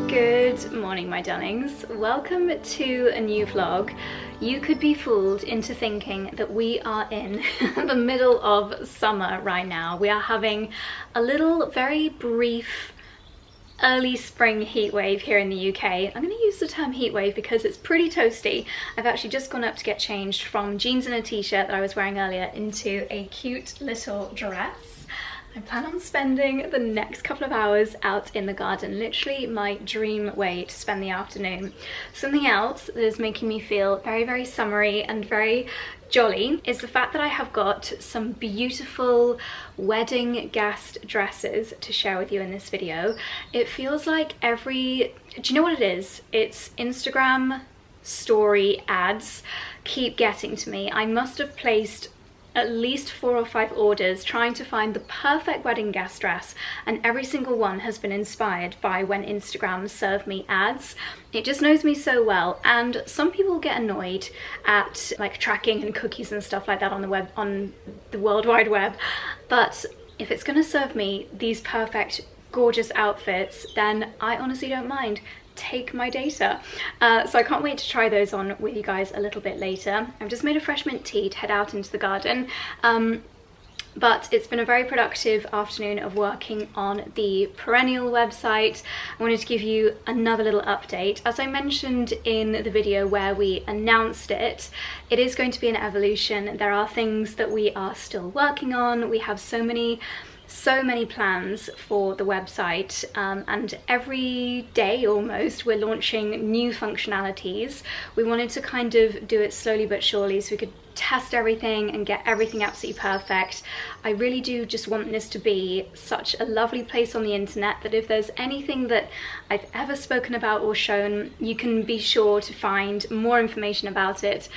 Good morning, my darlings. Welcome to a new vlog. You could be fooled into thinking that we are in the middle of summer right now. We are having a little, very brief early spring heat wave here in the UK. I'm going to use the term heat wave because it's pretty toasty. I've actually just gone up to get changed from jeans and a t-shirt that I was wearing earlier into a cute little dress. I plan on spending the next couple of hours out in the garden, literally my dream way to spend the afternoon. Something else that is making me feel very, very summery and very jolly is the fact that I have got some beautiful wedding guest dresses to share with you in this video. It feels like do you know what it is? It's Instagram story ads keep getting to me. I must have placed at least 4 or 5 orders trying to find the perfect wedding guest dress, and every single one has been inspired by when Instagram serve me ads. It just knows me so well, and some people get annoyed at like tracking and cookies and stuff like that on the web, on the World Wide Web, but if it's gonna serve me these perfect gorgeous outfits, then I honestly don't mind. Take my data. So I can't wait to try those on with you guys a little bit later. I've just made a fresh mint tea to head out into the garden, but it's been a very productive afternoon of working on the perennial website. I wanted to give you another little update. As I mentioned in the video where we announced it, it is going to be an evolution. There are things that we are still working on. We have so many plans for the website, and every day almost we're launching new functionalities. We wanted to kind of do it slowly but surely so we could test everything and get everything absolutely perfect. I really do just want this to be such a lovely place on the internet that if there's anything that I've ever spoken about or shown, you can be sure to find more information about it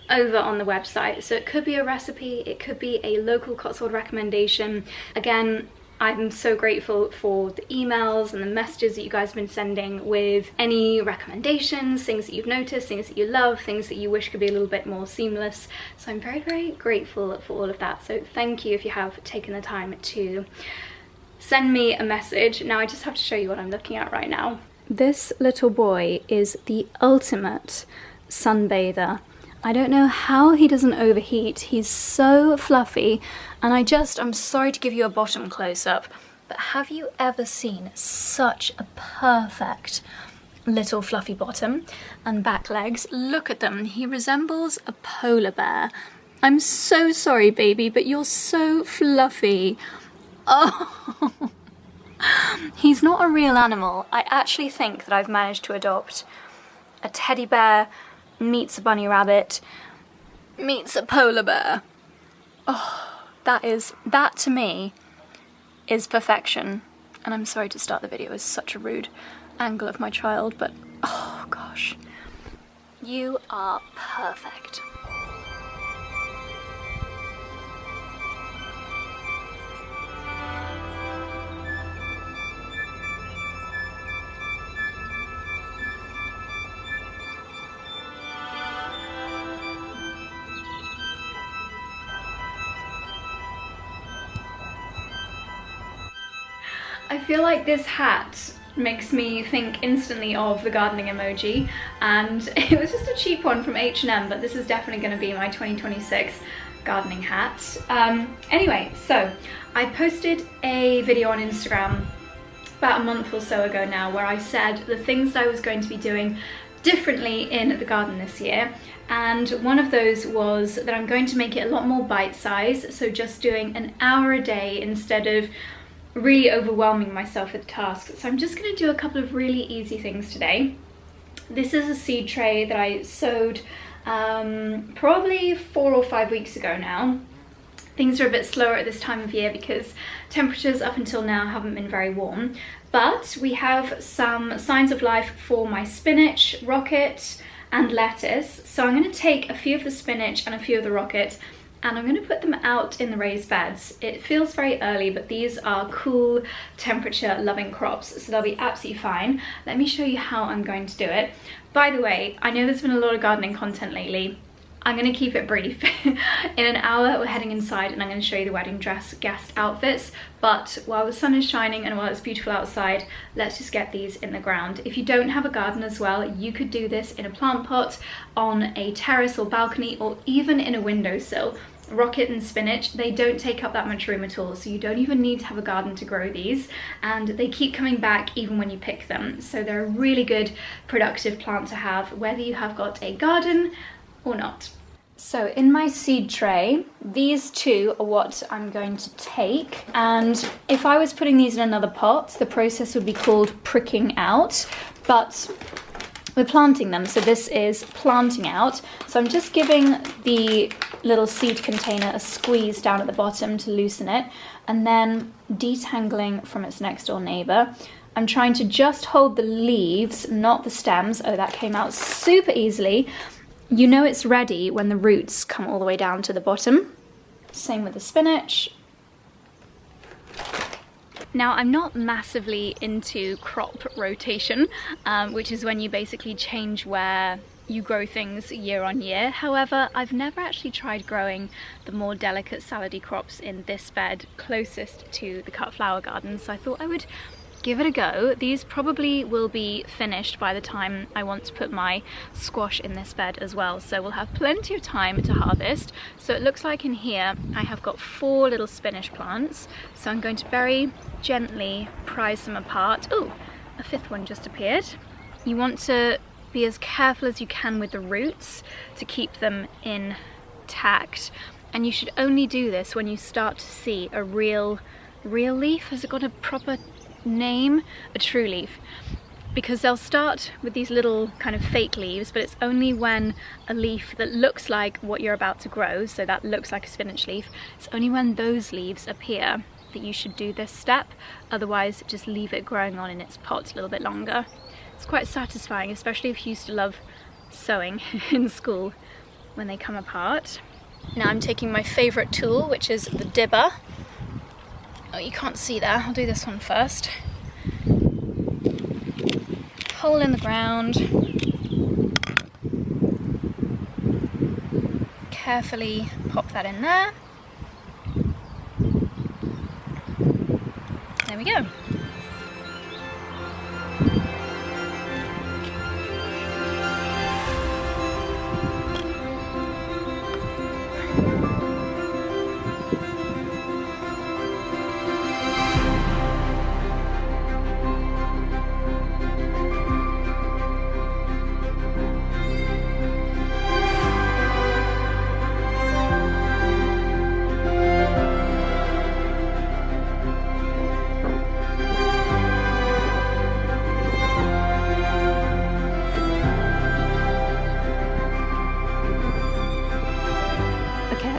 over on the website. So it could be a recipe, it could be a local Cotswold recommendation. Again, I'm so grateful for the emails and the messages that you guys have been sending with any recommendations, things that you've noticed, things that you love, things that you wish could be a little bit more seamless. So I'm very, very grateful for all of that. So thank you if you have taken the time to send me a message. Now I just have to show you what I'm looking at right now. This little boy is the ultimate sunbather. I don't know how he doesn't overheat. He's so fluffy, and I'm sorry to give you a bottom close-up, but have you ever seen such a perfect little fluffy bottom and back legs? Look at them. He resembles a polar bear. I'm so sorry, baby, but you're so fluffy. Oh, he's not a real animal. I actually think that I've managed to adopt a teddy bear meets a bunny rabbit, meets a polar bear. Oh, that to me is perfection. And I'm sorry to start the video with such a rude angle of my child, but oh gosh, you are perfect. I feel like this hat makes me think instantly of the gardening emoji, and it was just a cheap one from H&M, but this is definitely going to be my 2026 gardening hat. Anyway, so I posted a video on Instagram about a month or so ago now where I said the things that I was going to be doing differently in the garden this year, and one of those was that I'm going to make it a lot more bite-sized, so just doing an hour a day instead of really overwhelming myself with tasks. So I'm just going to do a couple of really easy things today. This is a seed tray that I sowed probably 4 or 5 weeks ago now. Things are a bit slower at this time of year because temperatures up until now haven't been very warm, but we have some signs of life for my spinach, rocket and lettuce. So I'm going to take a few of the spinach and a few of the rocket and I'm going to put them out in the raised beds. It feels very early, but these are cool temperature loving crops, so they'll be absolutely fine. Let me show you how I'm going to do it. By the way, I know there's been a lot of gardening content lately. I'm going to keep it brief. In an hour we're heading inside and I'm going to show you the wedding dress guest outfits, but while the sun is shining and while it's beautiful outside, let's just get these in the ground. If you don't have a garden as well, you could do this in a plant pot, on a terrace or balcony, or even in a windowsill. Rocket and spinach, they don't take up that much room at all, so you don't even need to have a garden to grow these, and they keep coming back even when you pick them, so they're a really good productive plant to have whether you have got a garden or not. So in my seed tray, these two are what I'm going to take, and if I was putting these in another pot, the process would be called pricking out, but we're planting them, so this is planting out. So I'm just giving the little seed container a squeeze down at the bottom to loosen it, and then detangling from its next door neighbour. I'm trying to just hold the leaves, not the stems. Oh, that came out super easily. You know it's ready when the roots come all the way down to the bottom. Same with the spinach. Now, I'm not massively into crop rotation, which is when you basically change where you grow things year on year. However, I've never actually tried growing the more delicate salady crops in this bed closest to the cut flower garden, so I thought I would give it a go. These probably will be finished by the time I want to put my squash in this bed as well, so we'll have plenty of time to harvest. So it looks like in here I have got 4 little spinach plants, so I'm going to very gently prise them apart. Oh, a 5th one just appeared. You want to be as careful as you can with the roots to keep them intact, and you should only do this when you start to see a real leaf. Has it got a proper name? A true leaf, because they'll start with these little kind of fake leaves, but it's only when a leaf that looks like what you're about to grow, so that looks like a spinach leaf, it's only when those leaves appear that you should do this step. Otherwise, just leave it growing on in its pot a little bit longer. It's quite satisfying, especially if you used to love sewing in school when they come apart. Now I'm taking my favourite tool, which is the dibber. Oh, you can't see there. I'll do this one first. Hole in the ground. Carefully pop that in there. There we go.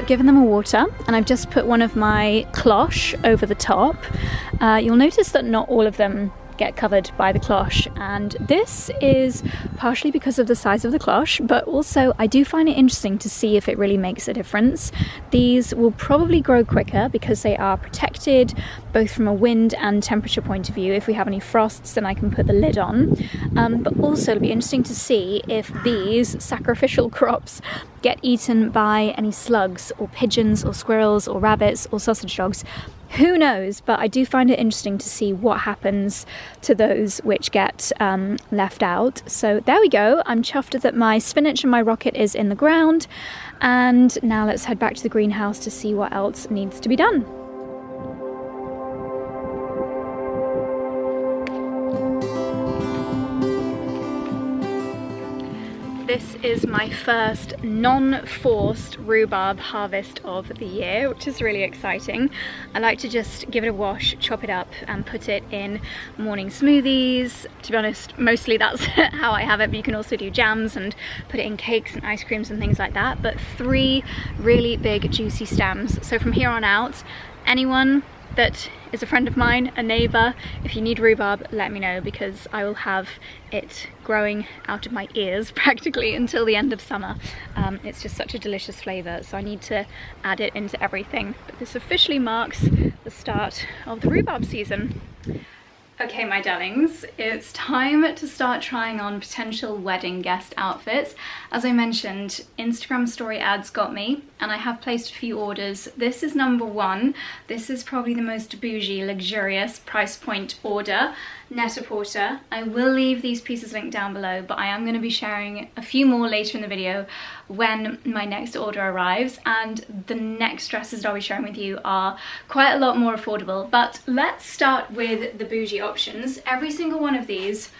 Given them a water, and I've just put one of my cloche over the top. You'll notice that not all of them get covered by the cloche, and this is partially because of the size of the cloche, but also I do find it interesting to see if it really makes a difference. These will probably grow quicker because they are protected both from a wind and temperature point of view. If we have any frosts, then I can put the lid on, but also it'll be interesting to see if these sacrificial crops get eaten by any slugs or pigeons or squirrels or rabbits or sausage dogs. who knows, but I do find it interesting to see what happens to those which get left out. So there we go. I'm chuffed that my spinach and my rocket is in the ground, and now let's head back to the greenhouse to see what else needs to be done. This is my first non-forced rhubarb harvest of the year, which is really exciting. I like to just give it a wash, chop it up and put it in morning smoothies. To be honest, mostly that's how I have it, but you can also do jams and put it in cakes and ice creams and things like that. But 3 really big juicy stems. So from here on out, anyone that is a friend of mine, a neighbour, if you need rhubarb, let me know, because I will have it growing out of my ears practically until the end of summer. It's just such a delicious flavour, so I need to add it into everything. But this officially marks the start of the rhubarb season. Okay, my darlings, it's time to start trying on potential wedding guest outfits. As I mentioned, Instagram story ads got me, and I have placed a few orders. This is number 1. This is probably the most bougie, luxurious price point order, Net-a-Porter. I will leave these pieces linked down below, but I am going to be sharing a few more later in the video when my next order arrives, and the next dresses that I'll be sharing with you are quite a lot more affordable. But let's start with the bougie options. Every single one of these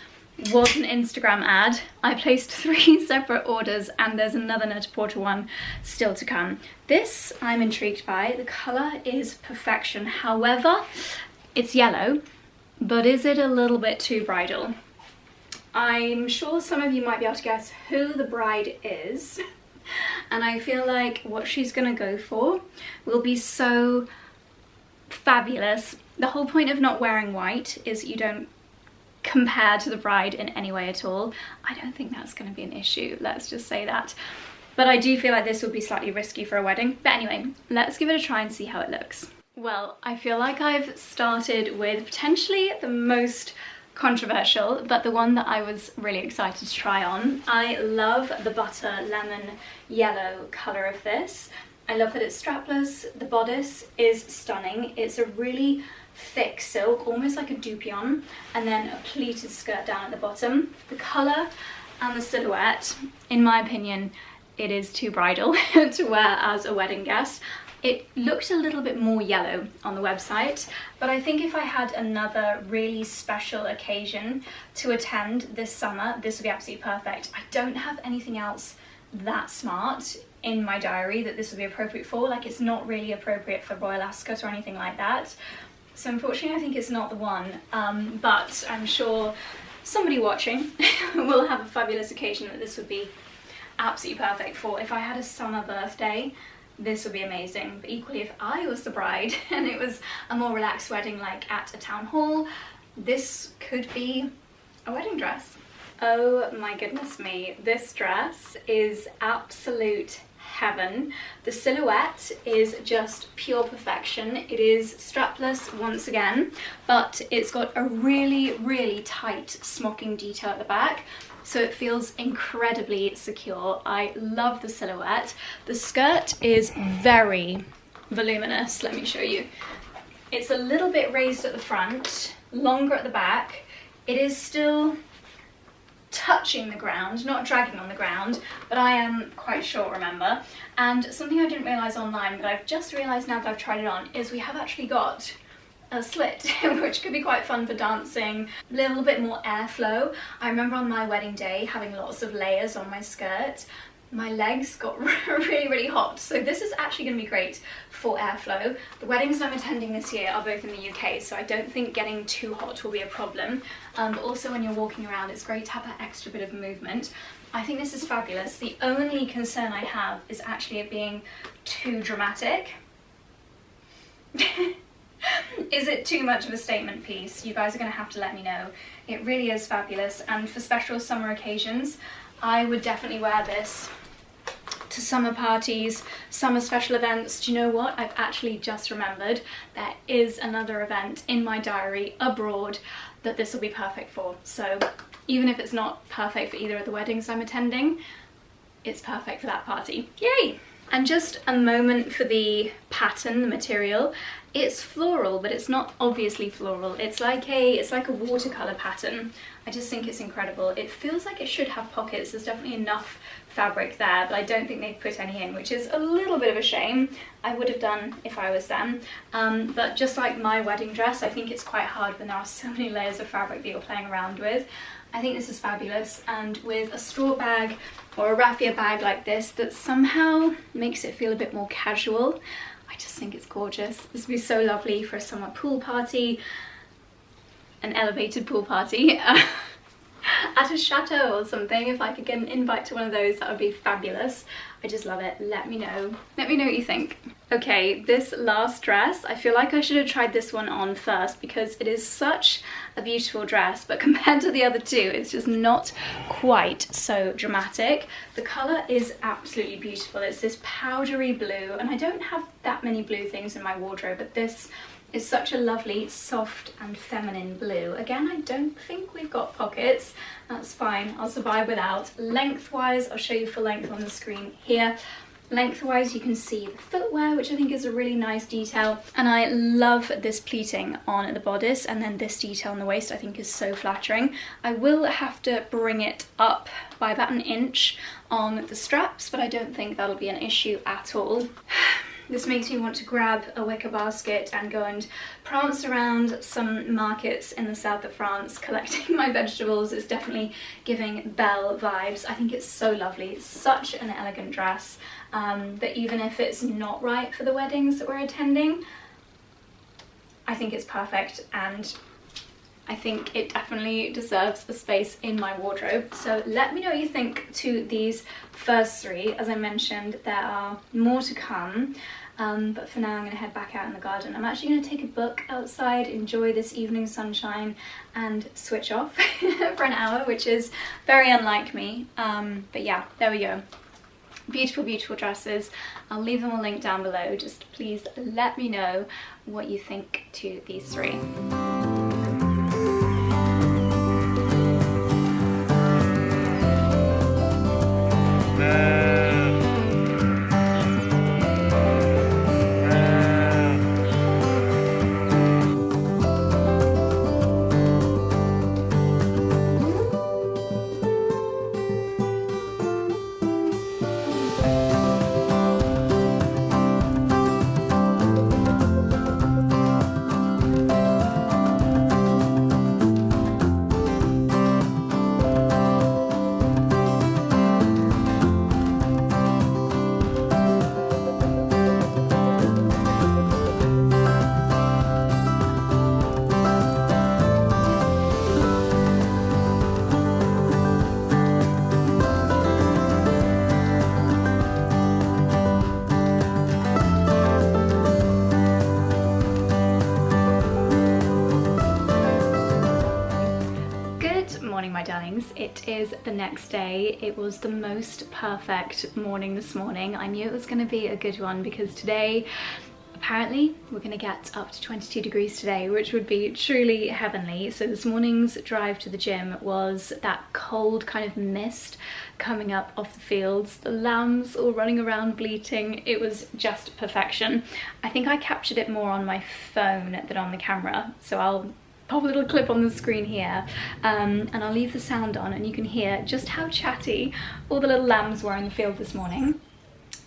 was an Instagram ad. I placed 3 separate orders, and there's another Net-a-Porter one still to come. This I'm intrigued by. The colour is perfection. However, it's yellow, but is it a little bit too bridal? I'm sure some of you might be able to guess who the bride is, and I feel like what she's gonna go for will be so fabulous. The whole point of not wearing white is you don't compare to the bride in any way at all. I don't think that's going to be an issue, let's just say that. But I do feel like this would be slightly risky for a wedding. But anyway, let's give it a try and see how it looks. Well, I feel like I've started with potentially the most controversial, but the one that I was really excited to try on. I love the butter lemon yellow colour of this. I love that it's strapless. The bodice is stunning. It's a really thick silk, almost like a dupion, and then a pleated skirt down at the bottom. The colour and the silhouette, in my opinion, it is too bridal to wear as a wedding guest. It looked a little bit more yellow on the website, but I think if I had another really special occasion to attend this summer, this would be absolutely perfect. I don't have anything else that smart in my diary that this would be appropriate for. Like, it's not really appropriate for Royal Ascot or anything like that. So unfortunately I think it's not the one, but I'm sure somebody watching will have a fabulous occasion that this would be absolutely perfect for. If I had a summer birthday, this would be amazing. But equally, if I was the bride and it was a more relaxed wedding, like at a town hall, this could be a wedding dress. Oh my goodness me, this dress is absolute heaven. The silhouette is just pure perfection. It is strapless once again, but it's got a really tight smocking detail at the back, so it feels incredibly secure. I love the silhouette. The skirt is very voluminous. Let me show you. It's a little bit raised at the front, longer at the back. It is still touching the ground, not dragging on the ground, but I am quite short, remember. And something I didn't realise online, but I've just realised now that I've tried it on, is we have actually got a slit, which could be quite fun for dancing, a little bit more airflow. I remember on my wedding day having lots of layers on my skirt. My legs got really hot, so this is actually going to be great for airflow. The weddings I'm attending this year are both in the UK, so I don't think getting too hot will be a problem. But also when you're walking around, it's great to have that extra bit of movement. I think this is fabulous. The only concern I have is actually it being too dramatic. Is it too much of a statement piece? You guys are going to have to let me know. It really is fabulous, and for special summer occasions, I would definitely wear this to summer parties, summer special events. Do you know what? I've actually just remembered there is another event in my diary abroad that this will be perfect for. So even if it's not perfect for either of the weddings I'm attending, it's perfect for that party. Yay! And just a moment for the pattern, the material. It's floral, but it's not obviously floral. It's like a watercolor pattern. I just think it's incredible. It feels like it should have pockets. There's definitely enough fabric there, but I don't think they've put any in, which is a little bit of a shame. I would have done if I was them. But just like my wedding dress, I think it's quite hard when there are so many layers of fabric that you're playing around with. I think this is fabulous, and with a straw bag or a raffia bag like this that somehow makes it feel a bit more casual, I just think it's gorgeous. This would be so lovely for a summer pool party, an elevated pool party at a chateau or something. If I could get an invite to one of those, that would be fabulous. I just love it. Let me know what you think. Okay, this last dress, I feel like I should have tried this one on first because it is such a beautiful dress, but compared to the other two, it's just not quite so dramatic. The colour is absolutely beautiful. It's this powdery blue, and I don't have that many blue things in my wardrobe, but this is such a lovely, soft and feminine blue. Again, I don't think we've got pockets. That's fine, I'll survive without. Lengthwise, I'll show you full length on the screen here. Lengthwise, you can see the footwear, which I think is a really nice detail. And I love this pleating on the bodice, and then this detail on the waist I think is so flattering. I will have to bring it up by about an inch on the straps, but I don't think that'll be an issue at all. This makes me want to grab a wicker basket and go and prance around some markets in the south of France collecting my vegetables. It's definitely giving Belle vibes. I think it's so lovely. It's such an elegant dress that even if it's not right for the weddings that we're attending, I think it's perfect, and I think it definitely deserves a space in my wardrobe. So let me know what you think to these first three. As I mentioned, there are more to come, but for now I'm going to head back out in the garden. I'm actually going to take a book outside, enjoy this evening sunshine, and switch off for an hour, which is very unlike me. But yeah, there we go. Beautiful, beautiful dresses. I'll leave them all linked down below. Just please let me know what you think to these three. My darlings, it is the next day. It was the most perfect morning this morning. I knew it was going to be a good one because today apparently we're going to get up to 22 degrees today, which would be truly heavenly. So this morning's drive to the gym was that cold kind of mist coming up off the fields, the lambs all running around bleating. It was just perfection. I think I captured it more on my phone than on the camera, so I'll pop a little clip on the screen here, and I'll leave the sound on and you can hear just how chatty all the little lambs were in the field this morning.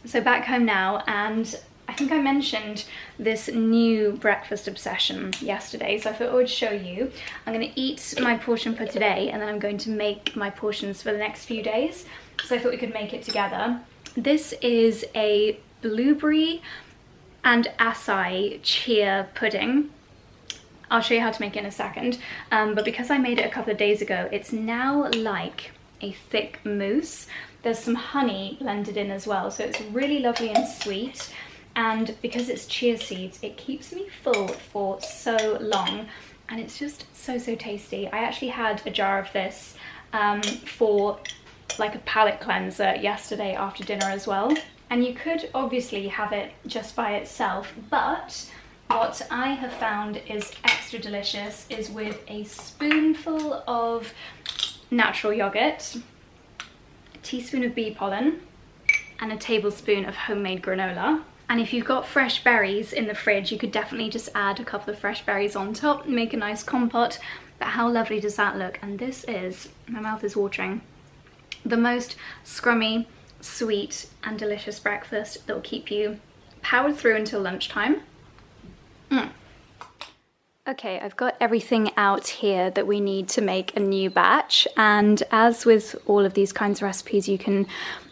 So back home now, and I think I mentioned this new breakfast obsession yesterday, so I thought I would show you. I'm going to eat my portion for today and then I'm going to make my portions for the next few days, so I thought we could make it together. This is a blueberry and acai chia pudding. I'll show you how to make it in a second, but because I made it a couple of days ago, it's now like a thick mousse. There's some honey blended in as well, so it's really lovely and sweet. And because it's chia seeds, it keeps me full for so long, and it's just so tasty. I actually had a jar of this for like a palate cleanser yesterday after dinner as well. And you could obviously have it just by itself, but what I have found is extra delicious is with a spoonful of natural yogurt, a teaspoon of bee pollen, and a tablespoon of homemade granola. And if you've got fresh berries in the fridge, you could definitely just add a couple of fresh berries on top, make a nice compote. But how lovely does that look? And this is, my mouth is watering, the most scrummy, sweet and delicious breakfast that will keep you powered through until lunchtime. Okay, I've got everything out here that we need to make a new batch, and as with all of these kinds of recipes, you can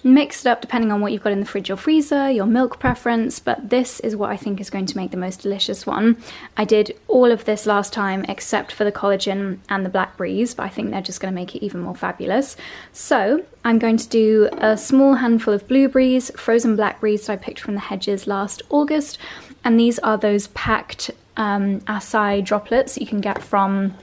mix it up depending on what you've got in the fridge or freezer, your milk preference, but this is what I think is going to make the most delicious one. I did all of this last time except for the collagen and the blackberries, but I think they're just going to make it even more fabulous. So I'm going to do a small handful of blueberries, frozen blackberries that I picked from the hedges last August, and these are those packed 𝑭𝒊𝒏𝒅 droplets that you can get from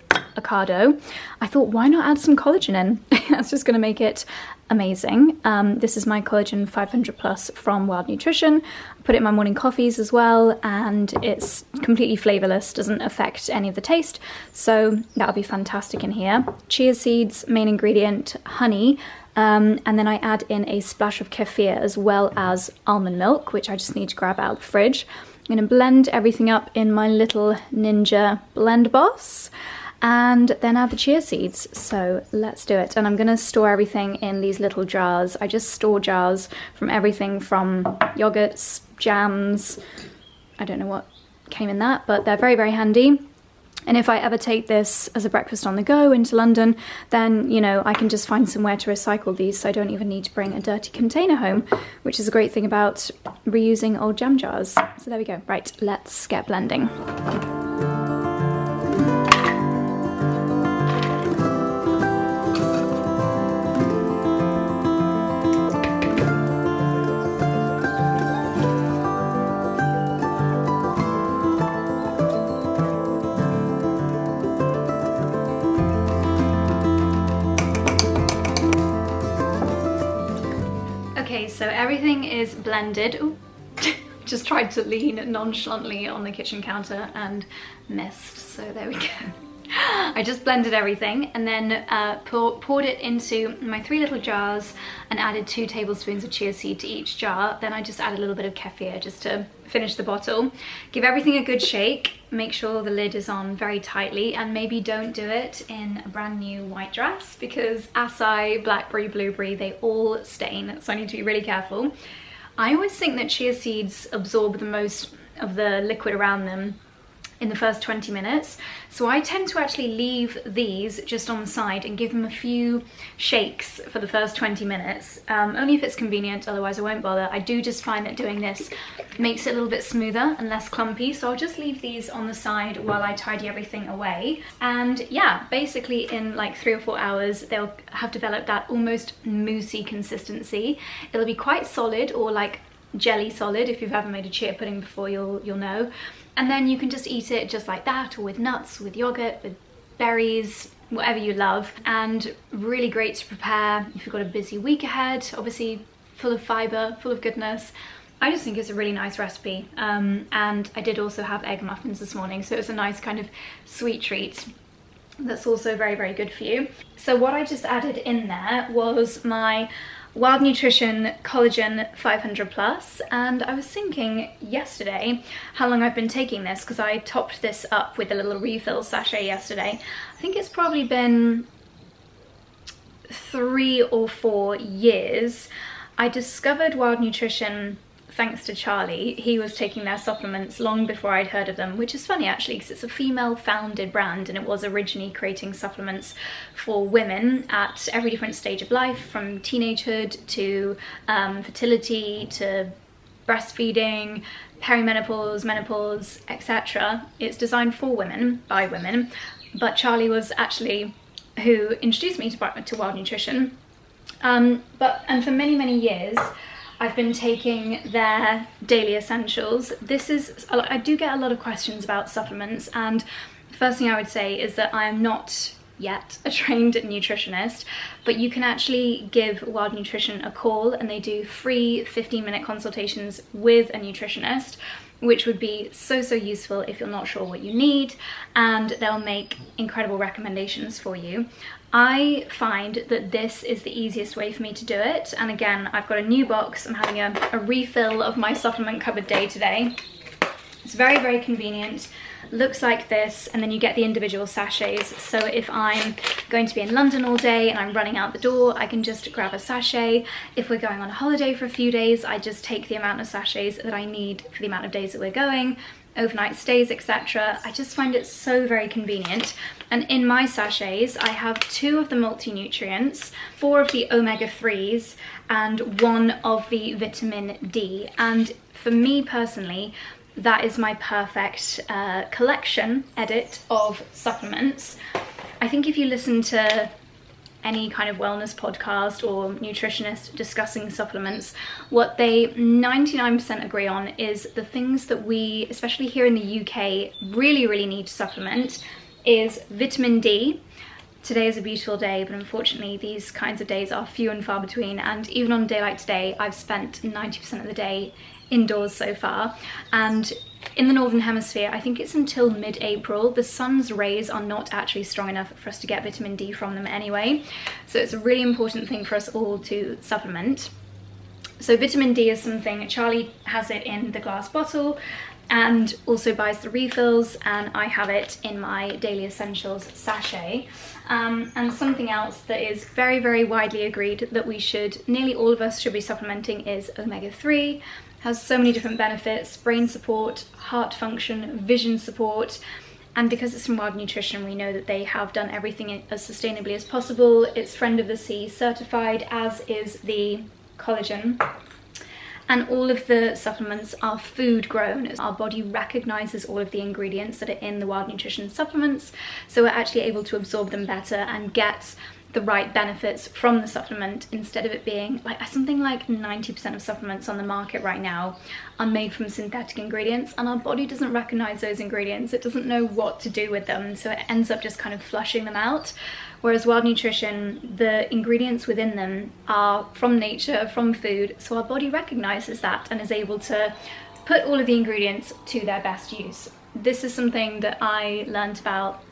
Ocado. I thought, why not add some collagen in? That's just going to make it amazing. This is my collagen 500+ from Wild Nutrition. I put it in my morning coffees as well, and it's completely flavourless, doesn't affect any of the taste, so that'll be fantastic in here. Chia seeds, main ingredient, honey, and then I add in a splash of kefir as well as almond milk, which I just need to grab out of the fridge. I'm going to blend everything up in my little Ninja blend boss and then add the chia seeds. So let's do it. And I'm going to store everything in these little jars. I just store jars from everything from yogurts, jams, I don't know what came in that, but they're very, very handy. And if I ever take this as a breakfast on the go into London, then, you know, I can just find somewhere to recycle these, so I don't even need to bring a dirty container home, which is a great thing about reusing old jam jars. So there we go. Right, let's get blending. So everything is blended. Ooh, just tried to lean nonchalantly on the kitchen counter and missed, so there we go. I just blended everything and then poured it into my 3 little jars and added 2 tablespoons of chia seed to each jar. Then I just added a little bit of kefir just to finish the bottle. Give everything a good shake, make sure the lid is on very tightly, and maybe don't do it in a brand new white dress because 𝑭𝒊𝒏𝒅, blackberry, blueberry, they all stain, so I need to be really careful. I always think that chia seeds absorb the most of the liquid around them in the first 20 minutes, so I tend to actually leave these just on the side and give them a few shakes for the first 20 minutes, only if it's convenient, otherwise I won't bother. I do just find that doing this makes it a little bit smoother and less clumpy, so I'll just leave these on the side while I tidy everything away. And yeah, basically in like 3 or 4 hours they'll have developed that almost moussey consistency. It'll be quite solid, or like jelly solid. If you've ever made a chia pudding before, you'll know. And then you can just eat it just like that, or with nuts, with yogurt, with berries, whatever you love. And really great to prepare if you've got a busy week ahead, obviously full of fibre, full of goodness. I just think it's a really nice recipe. And I did also have egg muffins this morning, so it's a nice kind of sweet treat that's also very, very good for you. So what I just added in there was my Wild Nutrition Collagen 500+, and I was thinking yesterday how long I've been taking this, because I topped this up with a little refill sachet yesterday. I think it's probably been 3 or 4 years. I discovered Wild Nutrition thanks to Charlie. He was taking their supplements long before I'd heard of them, which is funny actually because it's a female founded brand, and it was originally creating supplements for women at every different stage of life, from teenagehood to fertility to breastfeeding, perimenopause, menopause, etc. It's designed for women, by women, but Charlie was actually who introduced me to Wild Nutrition. And for many, many years I've been taking their daily essentials. This is, I do get a lot of questions about supplements, and the first thing I would say is that I am not yet a trained nutritionist, but you can actually give Wild Nutrition a call and they do free 15-minute consultations with a nutritionist, which would be so useful if you're not sure what you need, and they'll make incredible recommendations for you. I find that this is the easiest way for me to do it, and again, I've got a new box. I'm having a refill of my supplement cupboard day today. It's very convenient. Looks like this, and then you get the individual sachets. So if I'm going to be in London all day and I'm running out the door, I can just grab a sachet. If we're going on a holiday for a few days, I just take the amount of sachets that I need for the amount of days that we're going, overnight stays, etc. I just find it so very convenient. And in my sachets, I have 2 of the multi-nutrients, 4 of the omega-3s, and 1 of the vitamin D. And for me personally, that is my perfect collection edit of supplements. I think if you listen to any kind of wellness podcast or nutritionist discussing supplements, what they 99% agree on is the things that we, especially here in the UK, really need to supplement is vitamin D. Today is a beautiful day, but unfortunately these kinds of days are few and far between, and even on a day like today, I've spent 90% of the day indoors so far, and in the Northern Hemisphere, I think it's until mid-April, the sun's rays are not actually strong enough for us to get vitamin D from them anyway, so it's a really important thing for us all to supplement. So vitamin D is something, Charlie has it in the glass bottle and also buys the refills, and I have it in my Daily Essentials sachet. And something else that is very widely agreed that we should, nearly all of us should be supplementing is omega-3. Has so many different benefits: brain support, heart function, vision support, and because it's from Wild Nutrition, we know that they have done everything as sustainably as possible. It's Friend of the Sea certified, as is the collagen. And all of the supplements are food grown. Our body recognizes all of the ingredients that are in the Wild Nutrition supplements, so we're actually able to absorb them better and get the right benefits from the supplement, instead of it being like something like 90% of supplements on the market right now are made from synthetic ingredients, and our body doesn't recognize those ingredients. It doesn't know what to do with them, so it ends up just kind of flushing them out. Whereas Wild Nutrition, the ingredients within them are from nature, from food, so our body recognizes that and is able to put all of the ingredients to their best use. This is something that I learned about,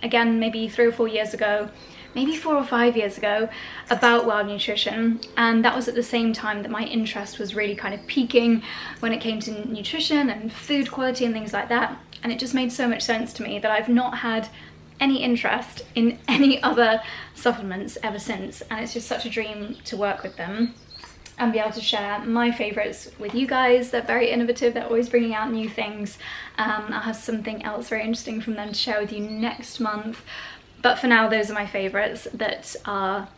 again, maybe 3 or 4 years ago, maybe 4 or 5 years ago, about Wild Nutrition, and that was at the same time that my interest was really kind of peaking when it came to nutrition and food quality and things like that, and it just made so much sense to me that I've not had any interest in any other supplements ever since, and it's just such a dream to work with them and be able to share my favorites with you guys. They're very innovative, they're always bringing out new things. I'll have something else very interesting from them to share with you next month. But for now, those are my favorites that are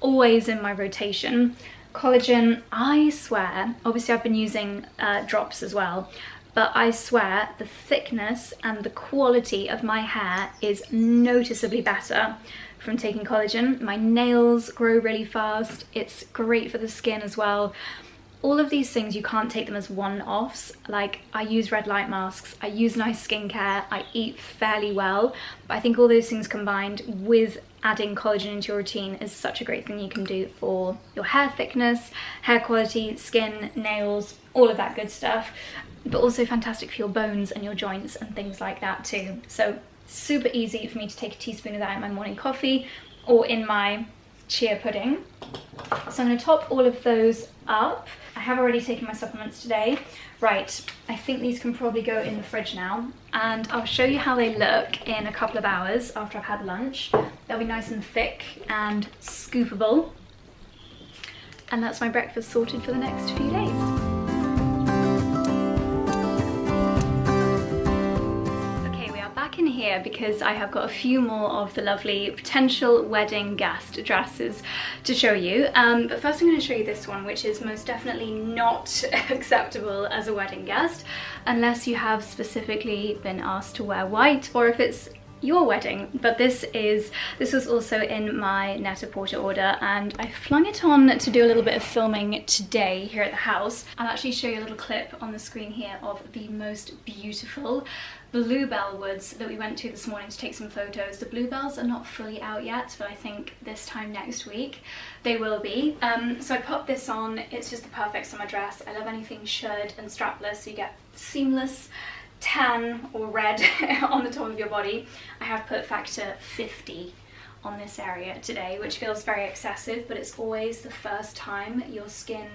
always in my rotation. Collagen, I swear, obviously I've been using drops as well, but I swear the thickness and the quality of my hair is noticeably better from taking collagen. My nails grow really fast, it's great for the skin as well. All of these things, you can't take them as one-offs. Like, I use red light masks, I use nice skincare, I eat fairly well, but I think all those things combined with adding collagen into your routine is such a great thing you can do for your hair thickness, hair quality, skin, nails, all of that good stuff, but also fantastic for your bones and your joints and things like that too. So super easy for me to take a teaspoon of that in my morning coffee or in my chia pudding. So I'm going to top all of those up. I have already taken my supplements today. Right, I think these can probably go in the fridge now, and I'll show you how they look in a couple of hours after I've had lunch. They'll be nice and thick and scoopable, and that's my breakfast sorted for the next few days. In here because I have got a few more of the lovely potential wedding guest dresses to show you, but first I'm going to show you this one, which is most definitely not acceptable as a wedding guest unless you have specifically been asked to wear white, or if it's your wedding. But this was also in my Net-a-Porter order, and I flung it on to do a little bit of filming today here at the house. I'll actually show you a little clip on the screen here of the most beautiful bluebell woods that we went to this morning to take some photos. The bluebells are not fully out yet, but I think this time next week they will be. So I popped this on. It's just the perfect summer dress. I love anything shirred and strapless, so you get seamless tan or red on the top of your body. I have put factor 50 on this area today, which feels very excessive, but it's always the first time your skin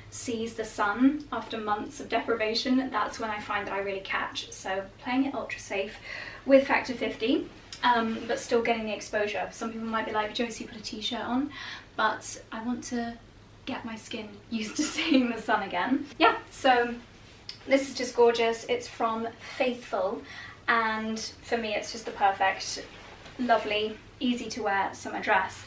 sees the sun after months of deprivation. That's when I find that I really catch. So playing it ultra safe with factor 50, but still getting the exposure. Some people might be like, Josie, put a t-shirt on, but I want to get my skin used to seeing the sun again. Yeah, so this is just gorgeous. It's from Faithful, and for me it's just the perfect, lovely, easy to wear summer dress,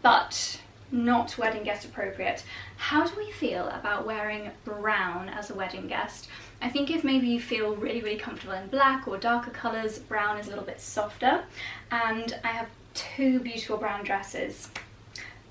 but not wedding guest appropriate. How do we feel about wearing brown as a wedding guest? I think if maybe you feel really, really comfortable in black or darker colours, brown is a little bit softer. And I have two beautiful brown dresses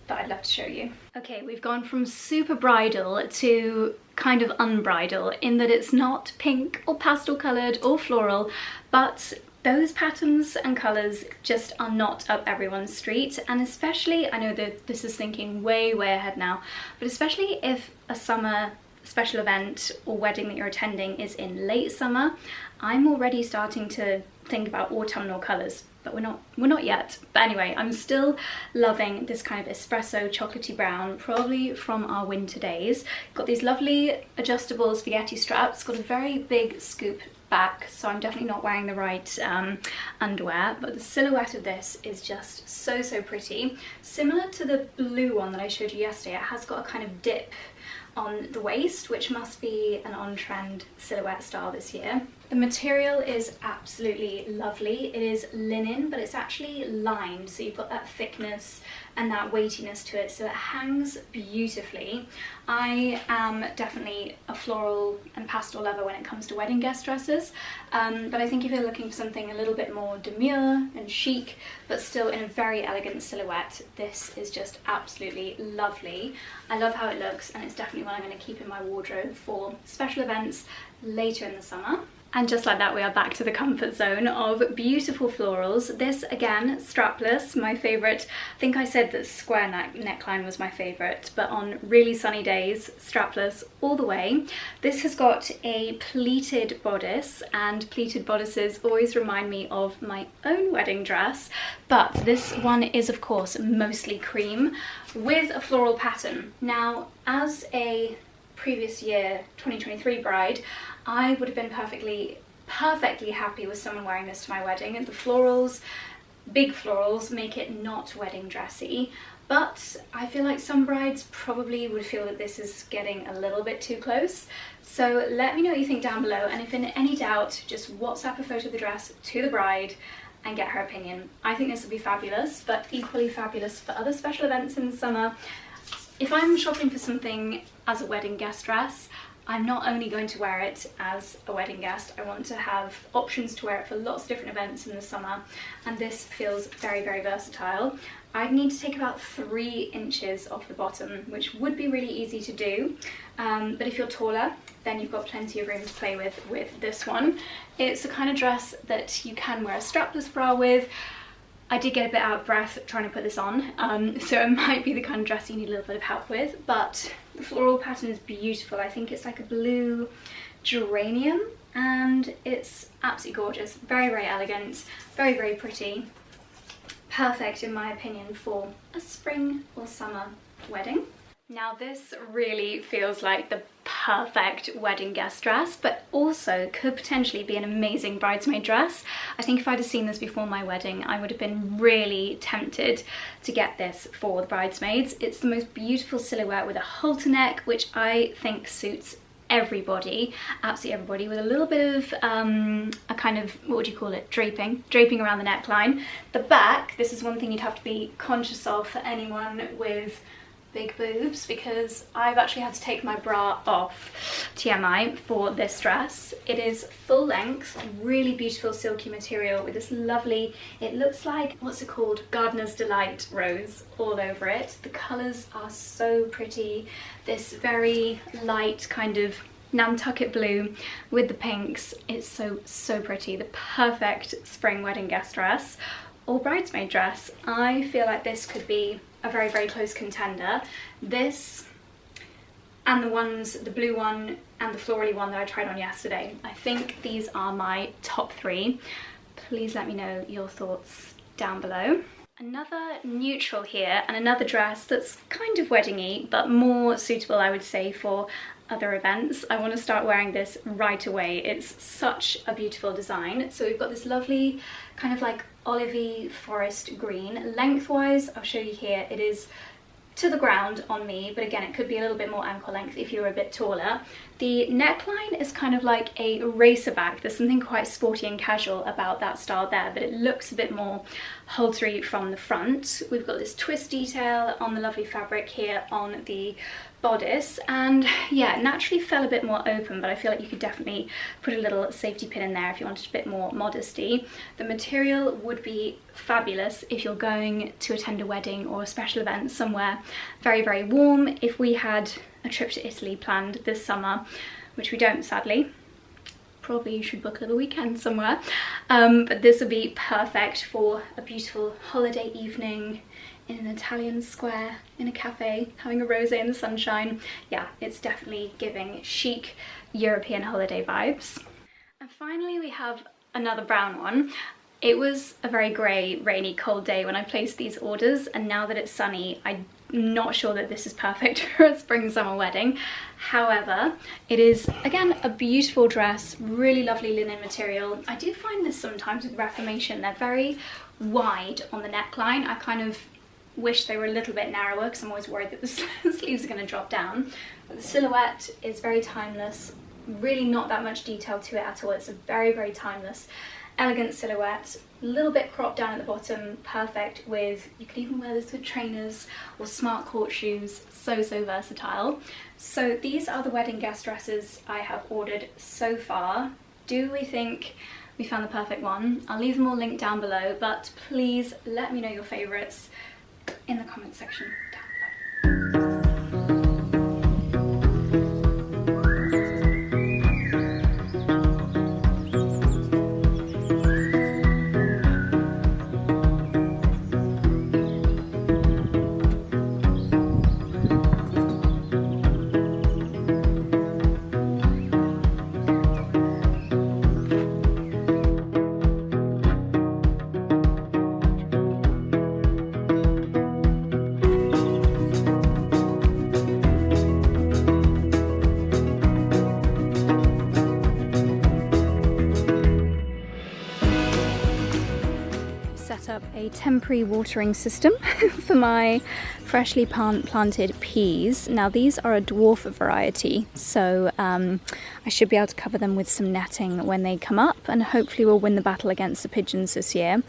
that I'd love to show you. Okay, we've gone from super bridal to kind of unbridal, in that it's not pink or pastel coloured or floral, but those patterns and colours just are not up everyone's street. And especially, I know that this is thinking way ahead now, but especially if a summer special event or wedding that you're attending is in late summer, I'm already starting to think about autumnal colours, but we're not yet. But anyway, I'm still loving this kind of espresso chocolatey brown, probably from our winter days. Got these lovely adjustable spaghetti straps, got a very big scoop back, so I'm definitely not wearing the right underwear, but the silhouette of this is just so pretty. Similar to the blue one that I showed you yesterday, it has got a kind of dip on the waist, which must be an on-trend silhouette style this year. The material is absolutely lovely. It is linen, but it's actually lined, so you've got that thickness and that weightiness to it, so it hangs beautifully. I am definitely a floral and pastel lover when it comes to wedding guest dresses, but I think if you're looking for something a little bit more demure and chic, but still in a very elegant silhouette, this is just absolutely lovely. I love how it looks, and it's definitely one I'm going to keep in my wardrobe for special events later in the summer. And just like that, we are back to the comfort zone of beautiful florals. This, again, strapless, my favourite. I think I said that square neckline was my favourite, but on really sunny days, strapless all the way. This has got a pleated bodice, and pleated bodices always remind me of my own wedding dress, but this one is, of course, mostly cream with a floral pattern. Now, as a previous year 2023 bride, I would have been perfectly happy with someone wearing this to my wedding. And the florals, big florals, make it not wedding dressy, but I feel like some brides probably would feel that this is getting a little bit too close. So let me know what you think down below, and if in any doubt, just WhatsApp a photo of the dress to the bride and get her opinion. I think this will be fabulous, but equally fabulous for other special events in the summer. If I'm shopping for something as a wedding guest dress, I'm not only going to wear it as a wedding guest, I want to have options to wear it for lots of different events in the summer, and this feels very versatile. I'd need to take about 3 inches off the bottom, which would be really easy to do, but if you're taller, then you've got plenty of room to play with this one. It's the kind of dress that you can wear a strapless bra with. I did get a bit out of breath trying to put this on, so it might be the kind of dress you need a little bit of help with, but the floral pattern is beautiful. I think it's like a blue geranium, and it's absolutely gorgeous. Very elegant, very pretty. Perfect, in my opinion, for a spring or summer wedding. Now this really feels like the perfect wedding guest dress, but also could potentially be an amazing bridesmaid dress. I think if I'd have seen this before my wedding, I would have been really tempted to get this for the bridesmaids. It's the most beautiful silhouette with a halter neck, which I think suits everybody, absolutely everybody, with a little bit of a kind of, what would you call it, draping around the neckline. The back, this is one thing you'd have to be conscious of for anyone with big boobs because I've actually had to take my bra off, TMI, for this dress. It is full length, really beautiful silky material with this lovely, it looks like, what's it called, Gardener's Delight rose all over it. The colours are so pretty. This very light kind of Nantucket blue with the pinks. It's so pretty. The perfect spring wedding guest dress or bridesmaid dress. I feel like this could be a very close contender. This and the blue one and the florally one that I tried on yesterday. I think these are my top 3. Please let me know your thoughts down below. Another neutral here and another dress that's kind of wedding-y but more suitable, I would say, for other events. I want to start wearing this right away. It's such a beautiful design. So we've got this lovely kind of like olivey forest green. Lengthwise, I'll show you here, it is to the ground on me, but again, it could be a little bit more ankle length if you're a bit taller. The neckline is kind of like a racer back. There's something quite sporty and casual about that style there, but it looks a bit more haltery from the front. We've got this twist detail on the lovely fabric here on the bodice, and yeah, it naturally fell a bit more open, but I feel like you could definitely put a little safety pin in there if you wanted a bit more modesty. The material would be fabulous if you're going to attend a wedding or a special event somewhere very warm. If we had a trip to Italy planned this summer, which we don't sadly, probably you should book a little weekend somewhere, but this would be perfect for a beautiful holiday evening in an Italian square, in a cafe, having a rosé in the sunshine. Yeah, it's definitely giving chic European holiday vibes. And finally we have another brown one. It was a very grey, rainy, cold day when I placed these orders, and now that it's sunny, I'm not sure that this is perfect for a spring summer wedding. However, it is again a beautiful dress, really lovely linen material. I do find this sometimes with Reformation, they're very wide on the neckline. I kind of wish they were a little bit narrower because I'm always worried that the sleeves are going to drop down. But the silhouette is very timeless, really not that much detail to it at all. It's a very timeless, elegant silhouette, a little bit cropped down at the bottom, perfect with, you could even wear this with trainers or smart court shoes, so versatile. So these are the wedding guest dresses I have ordered so far. Do we think we found the perfect one? I'll leave them all linked down below, but please let me know your favourites in the comment section down below. Up a temporary watering system for my freshly planted peas. Now these are a dwarf variety, so I should be able to cover them with some netting when they come up, and hopefully we'll win the battle against the pigeons this year.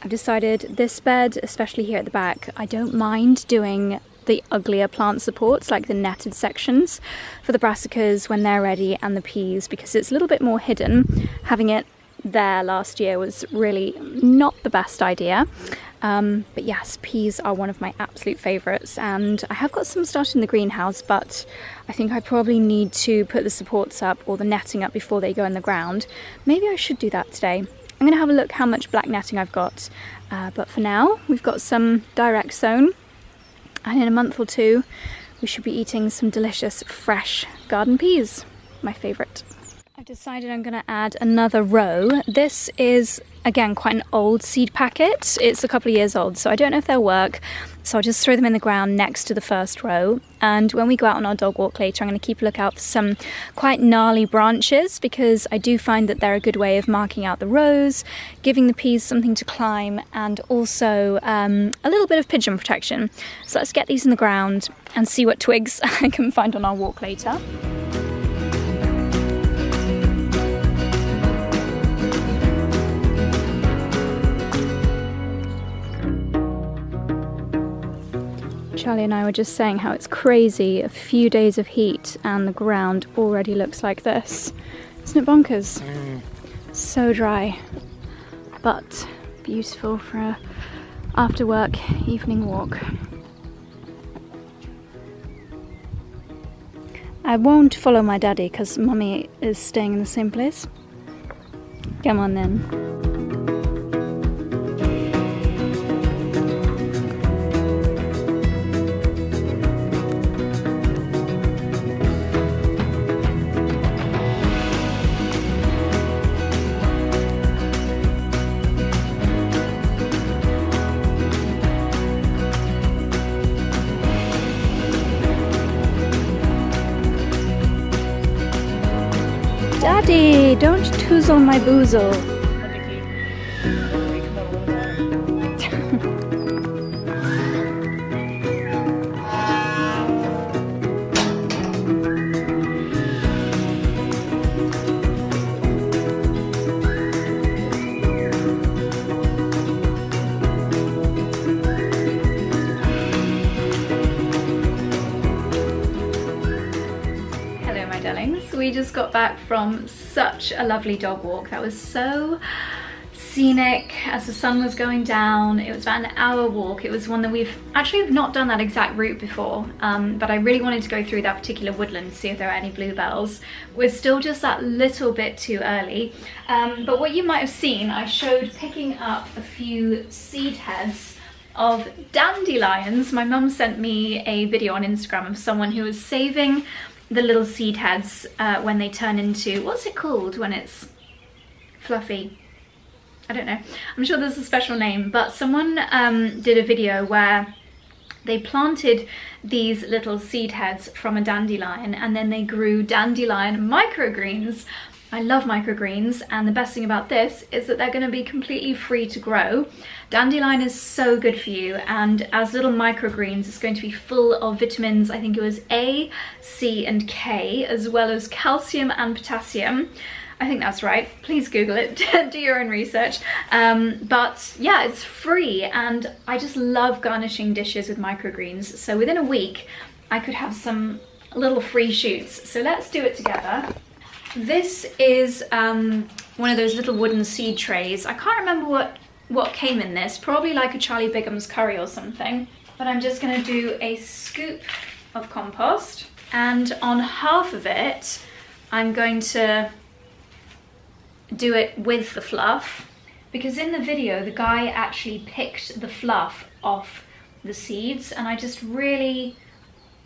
I've decided this bed, especially here at the back, I don't mind doing the uglier plant supports, like the netted sections for the brassicas when they're ready and the peas, because it's a little bit more hidden. Having it there last year was really not the best idea, but yes, peas are one of my absolute favourites, and I have got some started in the greenhouse, but I think I probably need to put the supports up or the netting up before they go in the ground. Maybe I should do that today. I'm going to have a look how much black netting I've got, but for now we've got some direct sown, and in a month or two we should be eating some delicious fresh garden peas, my favourite. I've decided I'm going to add another row. This is, again, quite an old seed packet. It's a couple of years old, so I don't know if they'll work. So I'll just throw them in the ground next to the first row. And when we go out on our dog walk later, I'm going to keep a lookout for some quite gnarly branches, because I do find that they're a good way of marking out the rows, giving the peas something to climb, and also a little bit of pigeon protection. So let's get these in the ground and see what twigs I can find on our walk later. Charlie and I were just saying how it's crazy. A few days of heat and the ground already looks like this. Isn't it bonkers? So dry, but beautiful for a after work evening walk. I won't follow my daddy because mummy is staying in the same place. Come on then. Daddy, don't toozle my boozle. We just got back from such a lovely dog walk. That was so scenic as the sun was going down. It was about an hour walk. It was one that we've not done that exact route before, but I really wanted to go through that particular woodland to see if there are any bluebells. We're still just that little bit too early, but what you might have seen, I showed picking up a few seed heads of dandelions. My mum sent me a video on Instagram of someone who was saving the little seed heads when they turn into, what's it called when it's fluffy? I don't know. I'm sure there's a special name, but someone did a video where they planted these little seed heads from a dandelion and then they grew dandelion microgreens. I love microgreens, and the best thing about this is that they're going to be completely free to grow. Dandelion is so good for you, and as little microgreens it's going to be full of vitamins. I think it was A, C and K, as well as calcium and potassium. I think that's right. Please Google it, do your own research. But yeah, it's free, and I just love garnishing dishes with microgreens. So within a week I could have some little free shoots. So let's do it together. This is one of those little wooden seed trays. I can't remember what came in this, probably like a Charlie Bigham's curry or something. But I'm just going to do a scoop of compost, and on half of it I'm going to do it with the fluff, because in the video the guy actually picked the fluff off the seeds and I just really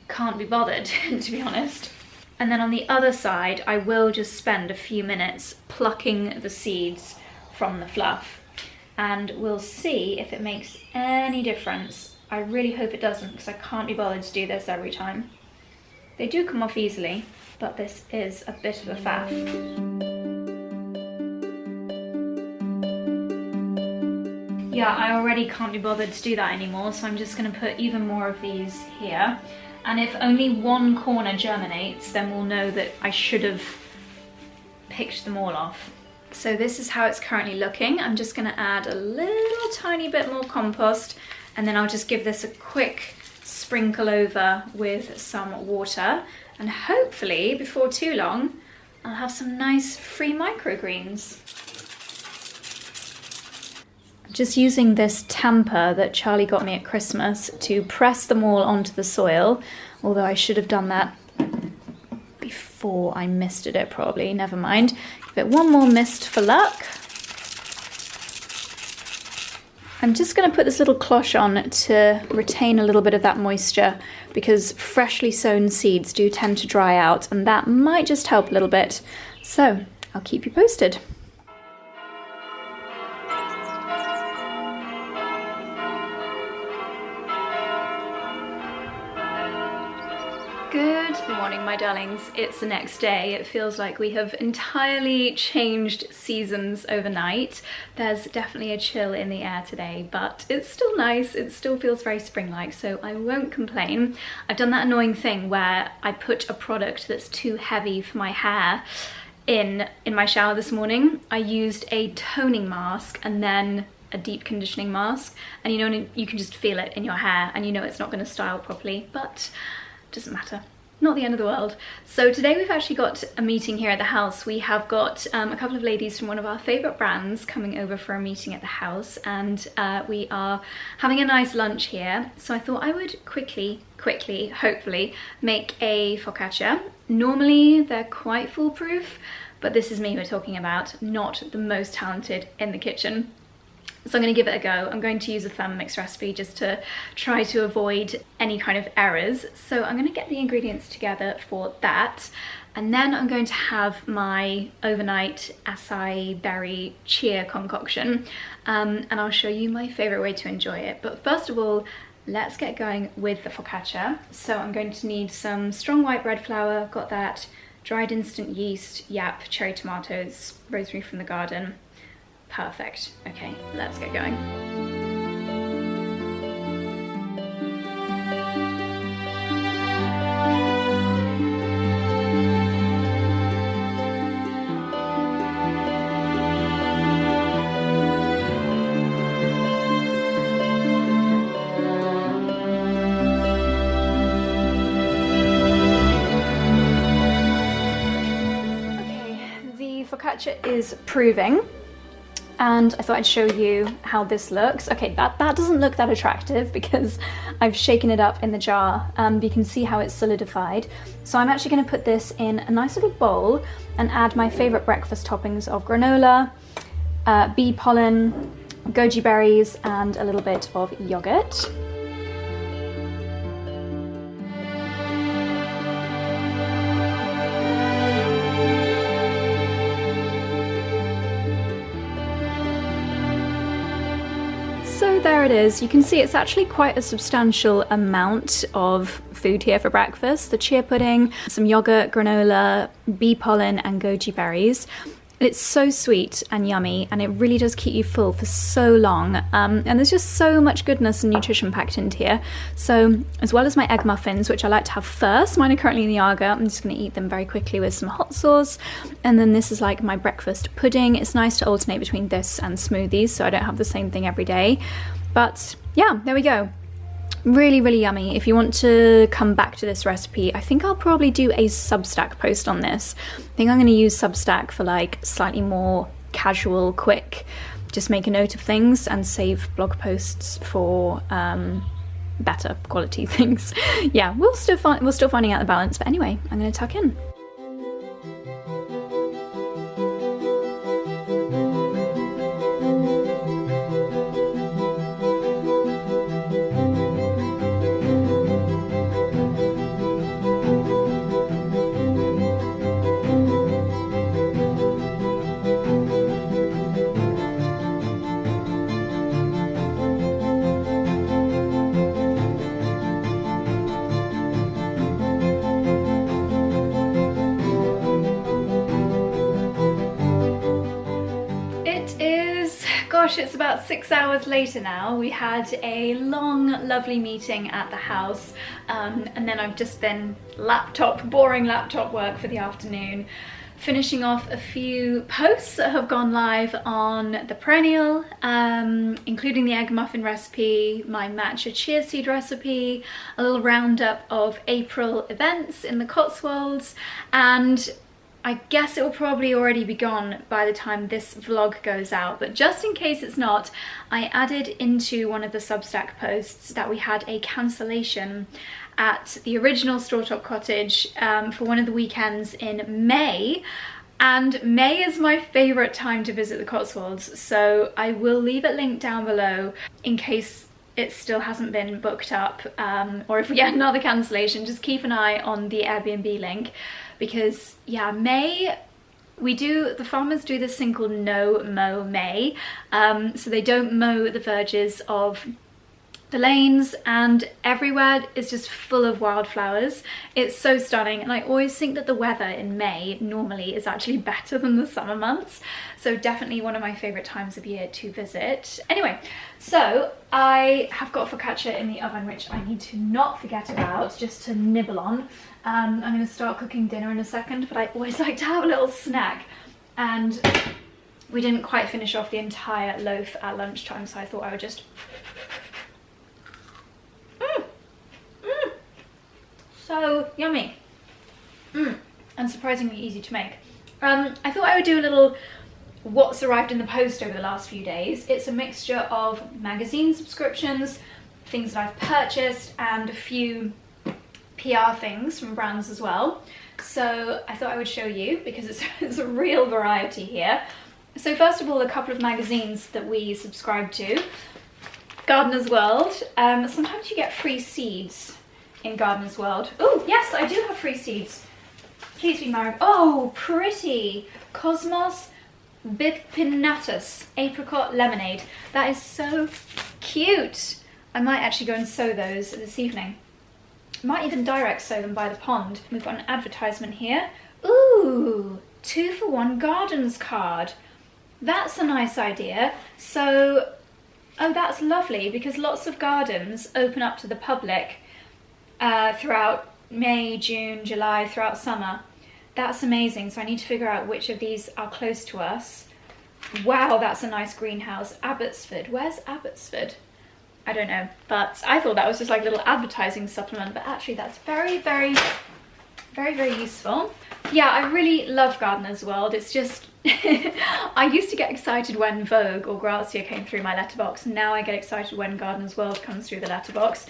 can't be bothered to be honest. And then on the other side, I will just spend a few minutes plucking the seeds from the fluff, and we'll see if it makes any difference. I really hope it doesn't, because I can't be bothered to do this every time. They do come off easily, but this is a bit of a faff. Yeah, I already can't be bothered to do that anymore, so I'm just going to put even more of these here. And if only one corner germinates, then we'll know that I should have picked them all off. So this is how it's currently looking. I'm just going to add a little tiny bit more compost, and then I'll just give this a quick sprinkle over with some water, and hopefully before too long I'll have some nice free microgreens. Just using this tamper that Charlie got me at Christmas to press them all onto the soil, although I should have done that before I misted it probably, never mind. Give it one more mist for luck. I'm just going to put this little cloche on to retain a little bit of that moisture, because freshly sown seeds do tend to dry out, and that might just help a little bit. So I'll keep you posted. Good morning, my darlings. It's the next day. It feels like we have entirely changed seasons overnight. There's definitely a chill in the air today, but it's still nice. It still feels very spring-like, so I won't complain. I've done that annoying thing where I put a product that's too heavy for my hair in my shower this morning. I used a toning mask and then a deep conditioning mask, and you know, you can just feel it in your hair and you know it's not going to style properly, but it doesn't matter. Not the end of the world. So today we've actually got a meeting here at the house. We have got a couple of ladies from one of our favourite brands coming over for a meeting at the house, and we are having a nice lunch here. So I thought I would quickly, hopefully, make a focaccia. Normally they're quite foolproof, but this is me we're talking about, not the most talented in the kitchen. So I'm going to give it a go. I'm going to use a Thermomix recipe just to try to avoid any kind of errors. So I'm going to get the ingredients together for that. And then I'm going to have my overnight acai berry chia concoction. And I'll show you my favourite way to enjoy it. But first of all, let's get going with the focaccia. So I'm going to need some strong white bread flour, got that, dried instant yeast, yap, cherry tomatoes, rosemary from the garden. Perfect. Okay, let's get going. Okay, the focaccia is proving. And I thought I'd show you how this looks. Okay, that doesn't look that attractive because I've shaken it up in the jar. You can see how it's solidified. So I'm actually going to put this in a nice little bowl and add my favourite breakfast toppings of granola, bee pollen, goji berries, and a little bit of yogurt. So there it is. You can see it's actually quite a substantial amount of food here for breakfast. The chia pudding, some yogurt, granola, bee pollen and goji berries. It's so sweet and yummy, and it really does keep you full for so long. And there's just so much goodness and nutrition packed into here. So as well as my egg muffins, which I like to have first, mine are currently in the Aga. I'm just going to eat them very quickly with some hot sauce. And then this is like my breakfast pudding. It's nice to alternate between this and smoothies, so I don't have the same thing every day. But yeah, there we go. Really, really yummy. If you want to come back to this recipe, I think I'll probably do a Substack post on this. I think I'm going to use Substack for like slightly more casual, quick, just make a note of things, and save blog posts for better quality things. Yeah, we're still finding out the balance, but anyway, I'm going to tuck in. Gosh, it's about 6 hours later now. We had a long, lovely meeting at the house, and then I've just been boring laptop work for the afternoon, finishing off a few posts that have gone live on the perennial, including the egg muffin recipe, my matcha chia seed recipe, a little roundup of April events in the Cotswolds, and I guess it will probably already be gone by the time this vlog goes out, but just in case it's not, I added into one of the Substack posts that we had a cancellation at the original Straw-Top Cottage for one of the weekends in May, and May is my favourite time to visit the Cotswolds, so I will leave it linked down below in case it still hasn't been booked up, or if we get another cancellation, just keep an eye on the Airbnb link. Because yeah, May, the farmers do this thing called no mow May, so they don't mow the verges of the lanes, and everywhere is just full of wildflowers. It's so stunning, and I always think that the weather in May normally is actually better than the summer months, so definitely one of my favourite times of year to visit. Anyway, so I have got focaccia in the oven, which I need to not forget about, just to nibble on. I'm going to start cooking dinner in a second, but I always like to have a little snack, and We didn't quite finish off the entire loaf at lunchtime, so I thought I would just... So yummy. And surprisingly easy to make. I thought I would do a little what's arrived in the post over the last few days. It's a mixture of magazine subscriptions, things that I've purchased, and a few PR things from brands as well. So I thought I would show you because it's a real variety here. So first of all, a couple of magazines that we subscribe to. Gardener's World. Sometimes you get free seeds in Gardener's World. Oh yes, I do have free seeds. Please be married. Oh, pretty. Cosmos Bipinnatus Apricot Lemonade. That is so cute. I might actually go and sow those this evening. Might even direct sow them by the pond. We've got an advertisement here. Ooh, 2-for-1 gardens card. That's a nice idea. So, oh, that's lovely because lots of gardens open up to the public throughout May, June, July, throughout summer. That's amazing. So I need to figure out which of these are close to us. Wow, that's a nice greenhouse. 𝑭𝒊𝒏𝒅. Where's 𝑭𝒊𝒏𝒅? I don't know, but I thought that was just like a little advertising supplement, but actually that's very, very, very, very useful. Yeah, I really love Gardener's World. It's just, I used to get excited when Vogue or Grazia came through my letterbox. Now I get excited when Gardener's World comes through the letterbox.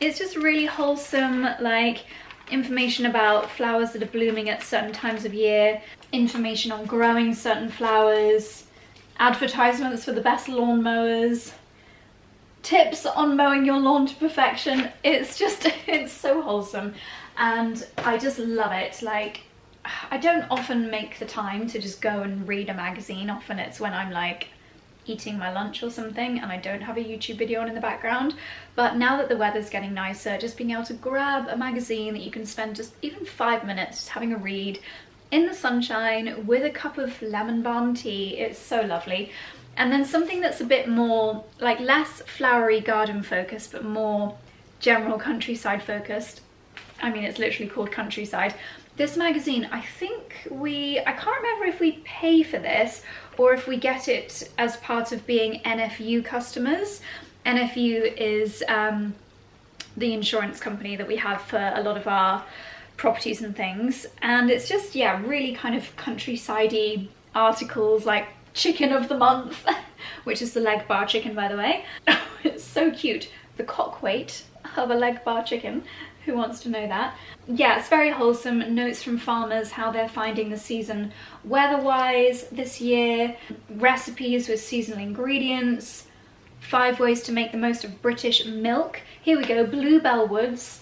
It's just really wholesome, like information about flowers that are blooming at certain times of year, information on growing certain flowers, advertisements for the best lawn mowers, tips on mowing your lawn to perfection. It's just, it's so wholesome and I just love it. Like, I don't often make the time to just go and read a magazine. Often it's when I'm like eating my lunch or something and I don't have a YouTube video on in the background. But now that the weather's getting nicer, just being able to grab a magazine that you can spend just even 5 minutes just having a read in the sunshine with a cup of lemon balm tea, it's so lovely. And then something that's a bit more, like less flowery garden focused, but more general countryside focused. I mean, it's literally called Countryside. This magazine, I think I can't remember if we pay for this or if we get it as part of being NFU customers. NFU is the insurance company that we have for a lot of our properties and things. And it's just, yeah, really kind of countryside-y articles like Chicken of the Month, which is the leg bar chicken, by the way. It's so cute. The cock weight of a leg bar chicken. Who wants to know that? Yeah, it's very wholesome. Notes from farmers, how they're finding the season weather-wise this year. Recipes with seasonal ingredients. 5 ways to make the most of British milk. Here we go, bluebell woods.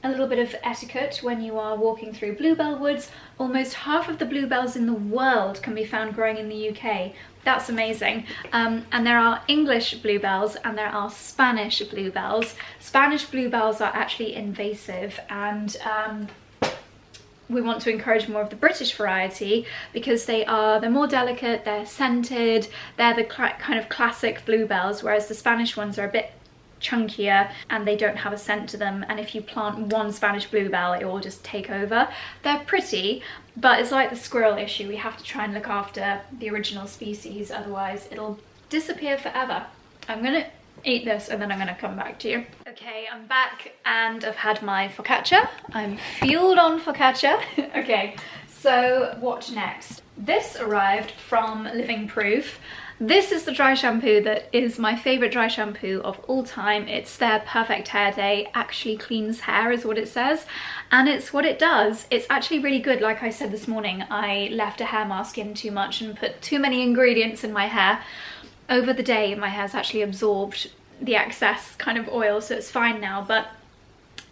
A little bit of etiquette when you are walking through bluebell woods. Almost half of the bluebells in the world can be found growing in the UK. That's amazing. And there are English bluebells and there are Spanish bluebells. Spanish bluebells are actually invasive and we want to encourage more of the British variety because they're more delicate, they're scented, they're the kind of classic bluebells, whereas the Spanish ones are a bit chunkier and they don't have a scent to them, and if you plant one Spanish bluebell it will just take over. They're pretty, but it's like the squirrel issue. We have to try and look after the original species, otherwise it'll disappear forever. I'm gonna eat this and then I'm gonna come back to you. Okay, I'm back and I've had my focaccia. I'm fueled on focaccia. Okay, so what next? This arrived from Living Proof. This is the dry shampoo that is my favourite dry shampoo of all time. It's their Perfect Hair Day, actually cleans hair is what it says, and it's what it does. It's actually really good. Like I said this morning, I left a hair mask in too much and put too many ingredients in my hair. Over the day, my hair's actually absorbed the excess kind of oil, so it's fine now, but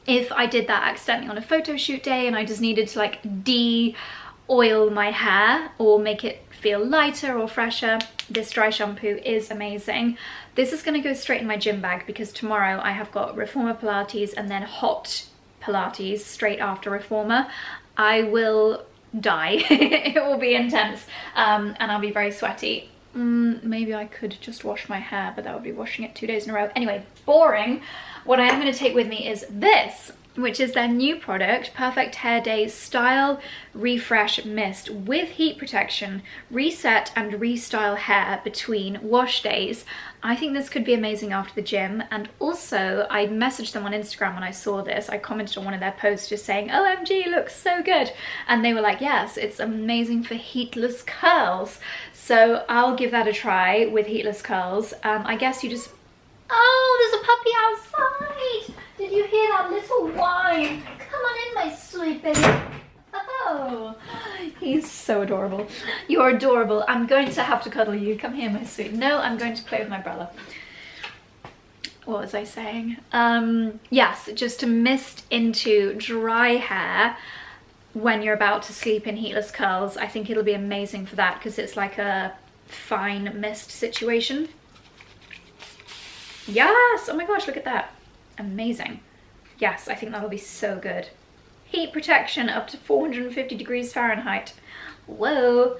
if I did that accidentally on a photo shoot day and I just needed to like de-oil my hair or make it feel lighter or fresher, this dry shampoo is amazing. This is going to go straight in my gym bag because tomorrow I have got reformer Pilates and then hot Pilates straight after reformer. I will die. It will be intense and I'll be very sweaty. Maybe I could just wash my hair, but that would be washing it 2 days in a row. Anyway, boring. What I am going to take with me is this. which is their new product, Perfect Hair Day Style Refresh Mist with heat protection, reset and restyle hair between wash days. I think this could be amazing after the gym. And also I messaged them on Instagram when I saw this. I commented on one of their posts just saying, OMG, looks so good. And they were like, yes, it's amazing for heatless curls. So I'll give that a try with heatless curls. I guess you just, oh, there's a puppy outside. Did you hear that little whine? Come on in, my sweet baby. Oh, he's so adorable. You're adorable. I'm going to have to cuddle you. Come here, my sweet. No, I'm going to play with my brother. What was I saying? Yes, just to mist into dry hair when you're about to sleep in heatless curls. I think it'll be amazing for that because it's like a fine mist situation. Yes! Oh my gosh, look at that. Amazing. Yes, I think that'll be so good. Heat protection up to 450 degrees Fahrenheit. Whoa.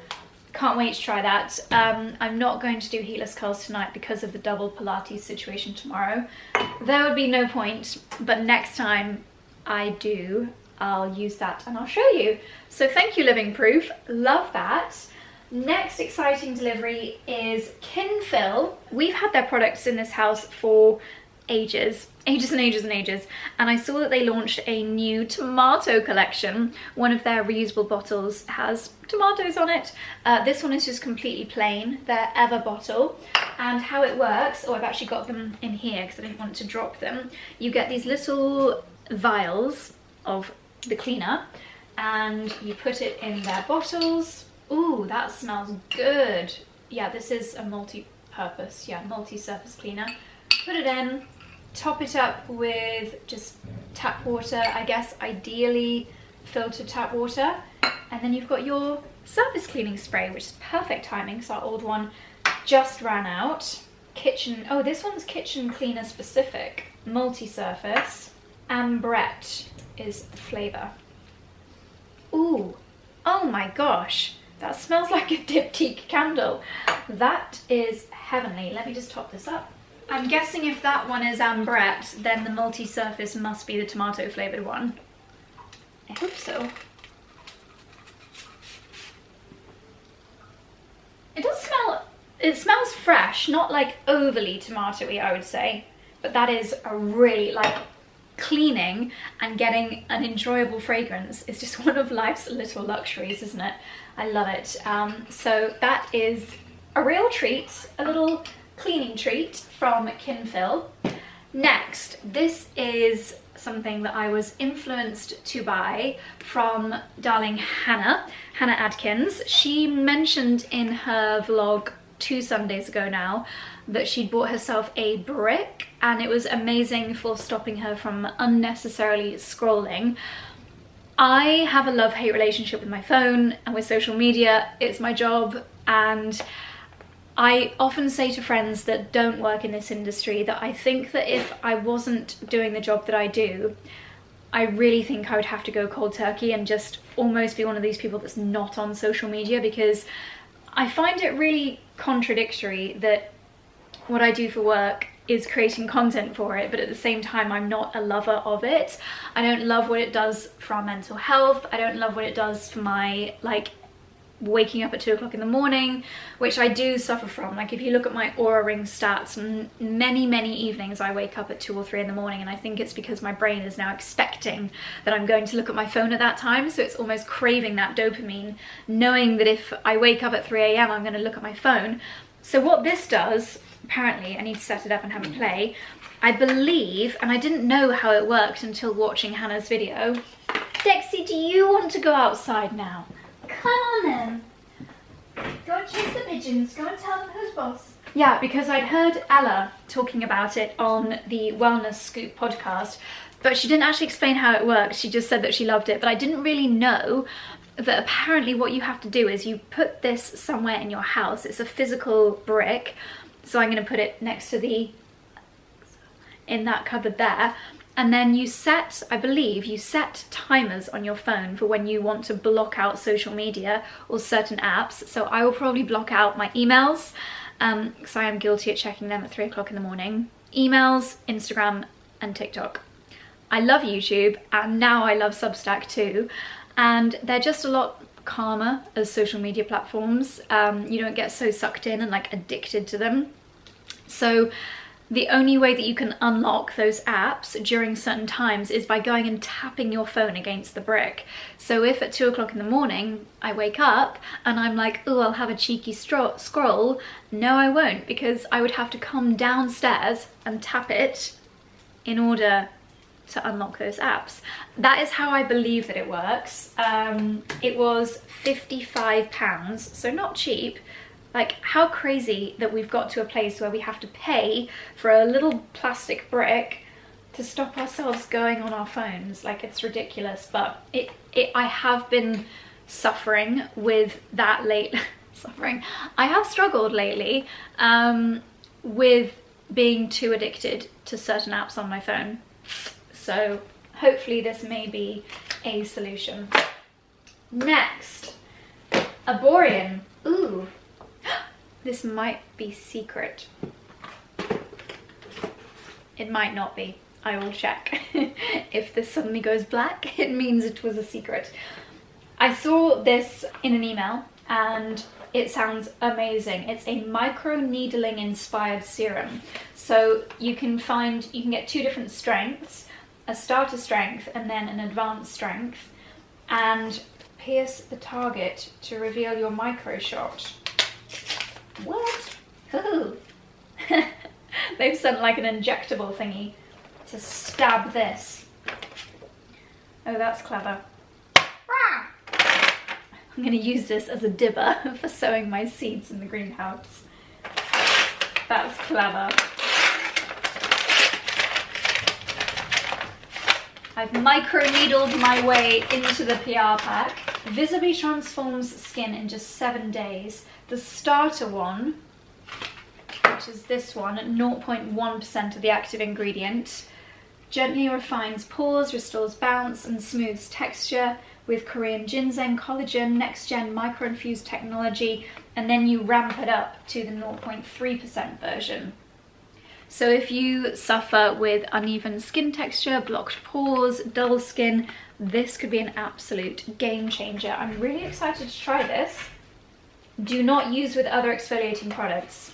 Can't wait to try that. I'm not going to do heatless curls tonight because of the double Pilates situation tomorrow. There would be no point, but next time I do, I'll use that and I'll show you. So thank you, Living Proof. Love that. Next exciting delivery is Kinfil. We've had their products in this house for ages and ages, and I saw that they launched a new tomato collection. One of their reusable bottles has tomatoes on it. This one is just completely plain, their Ever bottle. And how it works, oh, I've actually got them in here because I didn't want to drop them. You get these little vials of the cleaner and you put it in their bottles. Ooh, that smells good. Yeah, this is a multi-purpose, multi-surface cleaner. Put it in, top it up with just tap water, I guess ideally filtered tap water, and then you've got your surface cleaning spray, which is perfect timing because our old one just ran out. Kitchen, oh, this one's kitchen cleaner specific, multi-surface. 𝑭𝒊𝒏𝒅 is the flavour. Ooh, oh my gosh, that smells like a diptyque candle. That is heavenly. Let me just top this up. I'm guessing if that one is 𝑭𝒊𝒏𝒅, then the multi-surface must be the tomato flavoured one. I hope so. It does smell, it smells fresh, not like overly tomatoey, I would say. But that is a really, like, cleaning and getting an enjoyable fragrance is just one of life's little luxuries, isn't it? I love it. So that is a real treat, a little cleaning treat from Kinfil. Next, this is something that I was influenced to buy from darling Hannah Adkins. She mentioned in her vlog 2 Sundays ago now that she'd bought herself a brick, and it was amazing for stopping her from unnecessarily scrolling. I have a love-hate relationship with my phone and with social media. It's my job, and I often say to friends that don't work in this industry that I think that if I wasn't doing the job that I do, I really think I would have to go cold turkey and just almost be one of these people that's not on social media, because I find it really contradictory that what I do for work is creating content for it, but at the same time I'm not a lover of it. I don't love what it does for our mental health. I don't love what it does for my, like, waking up at 2 o'clock in the morning, which I do suffer from. Like, if you look at my Oura Ring stats, many evenings I wake up at 2 or 3 in the morning, and I think it's because my brain is now expecting that I'm going to look at my phone at that time, so it's almost craving that dopamine, knowing that if I wake up at 3 a.m. I'm going to look at my phone. So what this does, apparently, I need to set it up and have it play, I believe, and I didn't know how it worked until watching Hannah's video. Dexy, do you want to go outside now? Come on then. Go and chase the pigeons. Go and tell them who's boss. Yeah, because I'd heard Ella talking about it on the Wellness Scoop podcast, but she didn't actually explain how it works. She just said that she loved it, but I didn't really know that apparently what you have to do is you put this somewhere in your house. It's a physical brick, so I'm going to put it next to in that cupboard there. And then you set, I believe, you set timers on your phone for when you want to block out social media or certain apps. So I will probably block out my emails, because I am guilty at checking them at 3 o'clock in the morning. Emails, Instagram and TikTok. I love YouTube, and now I love Substack too, and they're just a lot calmer as social media platforms. You don't get so sucked in and like addicted to them. So the only way that you can unlock those apps during certain times is by going and tapping your phone against the brick. So if at 2 o'clock in the morning I wake up and I'm like, oh, I'll have a cheeky scroll, no I won't, because I would have to come downstairs and tap it in order to unlock those apps. That is how I believe that it works. It was £55, so not cheap. Like, how crazy that we've got to a place where we have to pay for a little plastic brick to stop ourselves going on our phones. Like, it's ridiculous, but I have been suffering with that suffering. I have struggled lately with being too addicted to certain apps on my phone. So hopefully this may be a solution. Next, Arborean. Ooh. This might be secret. It might not be. I will check. If this suddenly goes black, it means it was a secret. I saw this in an email and it sounds amazing. It's a micro needling inspired serum. So you can get 2 different strengths, a starter strength and then an advanced strength, and pierce the target to reveal your micro shot. What? Ooh. They've sent like an injectable thingy to stab this. Oh, that's clever. I'm going to use this as a dibber for sowing my seeds in the greenhouse. That's clever. I've micro-needled my way into the PR pack. Visibly transforms skin in just 7 days. The starter one, which is this one, at 0.1% of the active ingredient, gently refines pores, restores bounce and smooths texture with Korean ginseng, collagen, next-gen micro-infused technology, and then you ramp it up to the 0.3% version. So if you suffer with uneven skin texture, blocked pores, dull skin, this could be an absolute game changer. I'm really excited to try this. Do not use with other exfoliating products.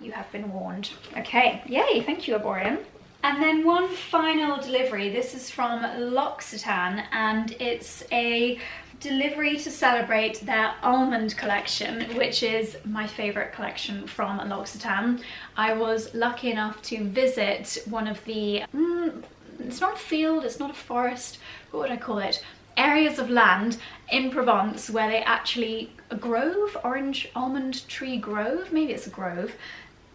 You have been warned. Okay, yay, thank you, Arborean. And then one final delivery. This is from L'Occitane, and it's a delivery to celebrate their almond collection, which is my favorite collection from L'Occitane. I was lucky enough to visit one of the, it's not a field, it's not a forest, what would I call it? Areas of land in Provence where they actually, a grove, orange almond tree grove, maybe it's a grove,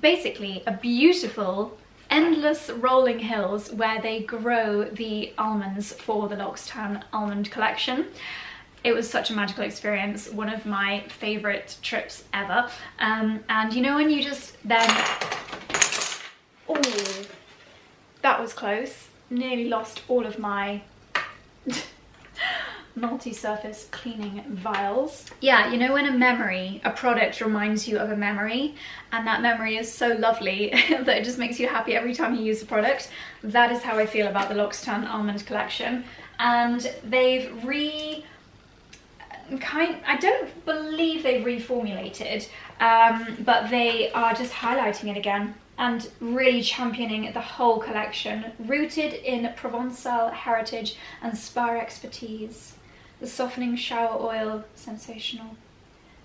basically a beautiful endless rolling hills where they grow the almonds for the L'Occitane almond collection. It was such a magical experience, one of my favorite trips ever. And you know when you just then, oh, that was close, nearly lost all of my multi-surface cleaning vials. Yeah, you know when a product reminds you of a memory, and that memory is so lovely that it just makes you happy every time you use the product? That is how I feel about the L'Occitane almond collection. And they've I don't believe they've reformulated, but they are just highlighting it again and really championing the whole collection, rooted in Provençal heritage and spa expertise. The softening shower oil, sensational.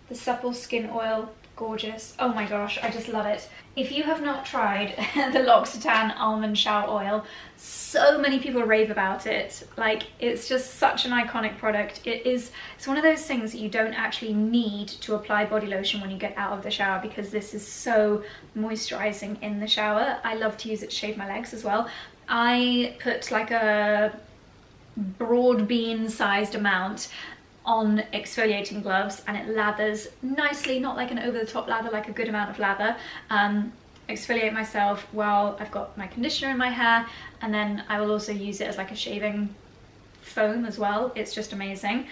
The supple skin oil, gorgeous. Oh my gosh, I just love it. If you have not tried the L'Occitane almond shower oil, so many people rave about it. Like, it's just such an iconic product. It's one of those things that you don't actually need to apply body lotion when you get out of the shower, because this is so moisturizing in the shower. I love to use it to shave my legs as well. I put like a broad bean sized amount on exfoliating gloves and it lathers nicely, not like an over the top lather, like a good amount of lather. Exfoliate myself while I've got my conditioner in my hair, and then I will also use it as like a shaving foam as well. It's just amazing.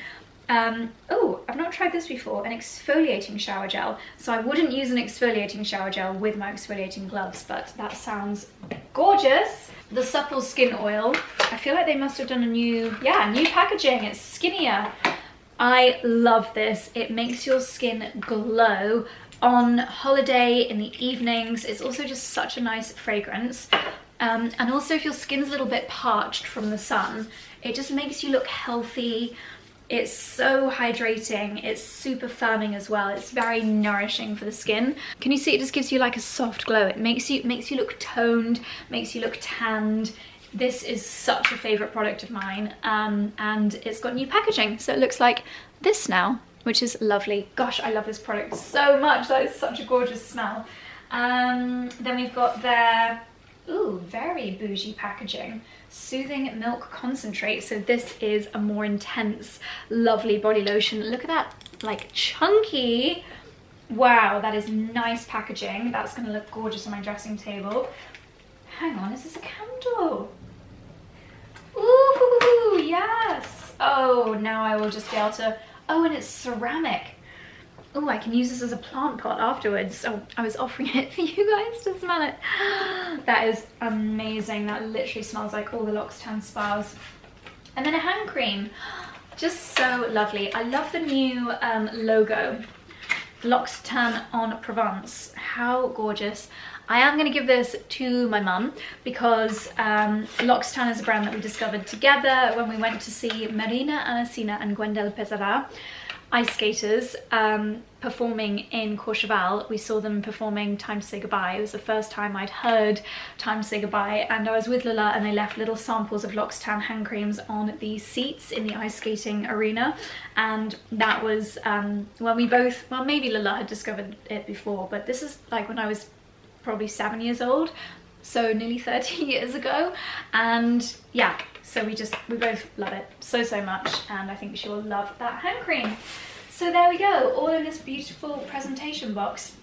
Oh, I've not tried this before, an exfoliating shower gel. So I wouldn't use an exfoliating shower gel with my exfoliating gloves, but that sounds gorgeous. The Supple Skin Oil. I feel like they must have done a new packaging. It's skinnier. I love this. It makes your skin glow on holiday, in the evenings. It's also just such a nice fragrance. And also if your skin's a little bit parched from the sun, it just makes you look healthy. It's so hydrating. It's super firming as well. It's very nourishing for the skin. Can you see? It just gives you like a soft glow. It makes you look toned, makes you look tanned. This is such a favorite product of mine, and it's got new packaging, so it looks like this now, which is lovely. Gosh, I love this product so much. That is such a gorgeous smell. Then we've got their very bougie packaging, Soothing Milk Concentrate. So this is a more intense, lovely body lotion. Look at that, like chunky. Wow, that is nice packaging. That's going to look gorgeous on my dressing table. Hang on, is this a candle? Ooh, yes. Oh, now I will just be able to, oh, and it's ceramic. Oh, I can use this as a plant pot afterwards. Oh, I was offering it for you guys to smell it. That is amazing. That literally smells like all the L'Occitane spas. And then a hand cream. Just so lovely. I love the new logo. L'Occitane en Provence. How gorgeous. I am going to give this to my mum because L'Occitane is a brand that we discovered together when we went to see Marina Anasina and 𝑭𝒊𝒏𝒅 ice skaters performing in Courchevel. We saw them performing Time to Say Goodbye. It was the first time I'd heard Time to Say Goodbye, and I was with Lola and they left little samples of L'Occitane hand creams on the seats in the ice skating arena, and that was when we both, well, maybe Lola had discovered it before, but this is like when I was probably 7 years old, so nearly 30 years ago. And yeah, so we both love it so much, and I think she will love that hand cream. So there we go, all in this beautiful presentation box.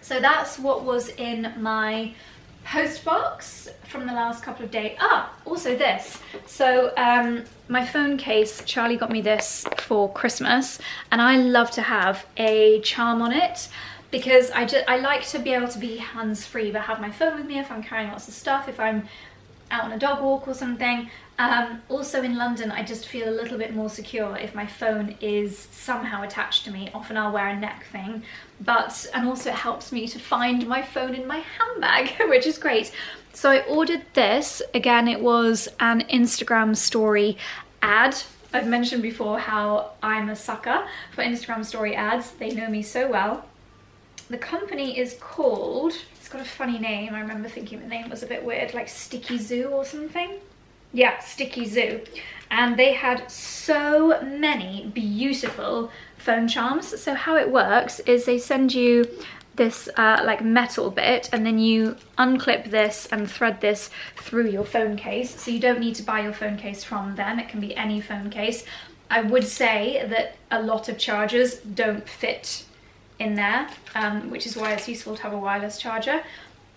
So that's what was in my post box from the last couple of days. Also this. So my phone case, Charlie got me this for Christmas, and I love to have a charm on it because I like to be able to be hands-free but have my phone with me if I'm carrying lots of stuff, if I'm out on a dog walk or something. Also in London, I just feel a little bit more secure if my phone is somehow attached to me. Often I'll wear a neck thing, and also it helps me to find my phone in my handbag, which is great. So I ordered this. Again, it was an Instagram story ad. I've mentioned before how I'm a sucker for Instagram story ads. They know me so well. The company is called, it's got a funny name, I remember thinking the name was a bit weird, like Sticky Zoo or something. Yeah, Sticky Zoo. And they had so many beautiful phone charms. So how it works is they send you this like metal bit, and then you unclip this and thread this through your phone case. So you don't need to buy your phone case from them, it can be any phone case. I would say that a lot of chargers don't fit in there, which is why it's useful to have a wireless charger,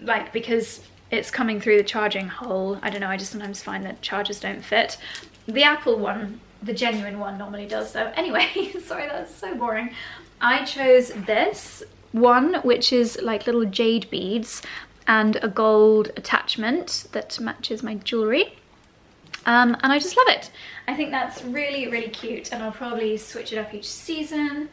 like because it's coming through the charging hole. I don't know, I just sometimes find that chargers don't fit. The Apple one, the genuine one, normally does though. Anyway, sorry, that's so boring. I chose this one, which is like little jade beads and a gold attachment that matches my jewellery. And I just love it. I think that's really, really cute, and I'll probably switch it up each season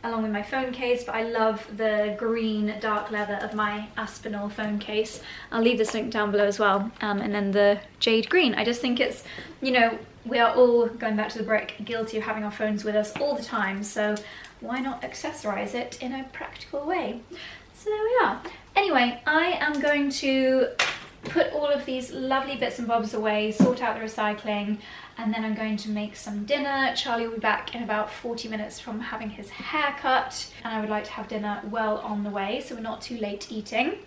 along with my phone case, but I love the green dark leather of my Aspinall phone case. I'll leave this link down below as well, and then the jade green. I just think it's, you know, we are all, going back to the brick, guilty of having our phones with us all the time, so why not accessorize it in a practical way? So there we are. Anyway, I am going to put all of these lovely bits and bobs away, sort out the recycling, and then I'm going to make some dinner. Charlie will be back in about 40 minutes from having his hair cut, and I would like to have dinner well on the way so we're not too late eating.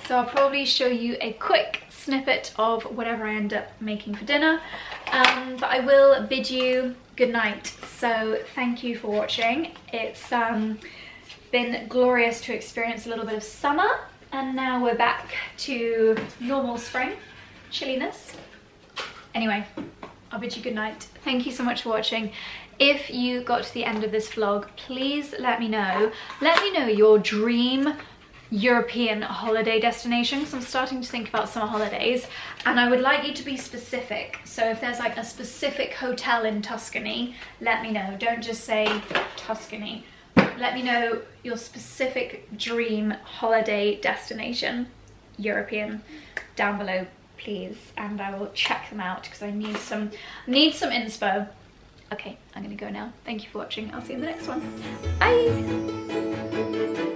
So I'll probably show you a quick snippet of whatever I end up making for dinner, but I will bid you good night. So thank you for watching. It's been glorious to experience a little bit of summer, and now we're back to normal spring chilliness. Anyway, I'll bid you good night. Thank you so much for watching. If you got to the end of this vlog, please let me know. Let me know your dream European holiday destination, because I'm starting to think about summer holidays, and I would like you to be specific. So if there's like a specific hotel in Tuscany, let me know. Don't just say Tuscany. Let me know your specific dream holiday destination, European, down below, please, and I will check them out because I need some inspo. Okay, I'm gonna go now. Thank you for watching. I'll see you in the next one. Bye.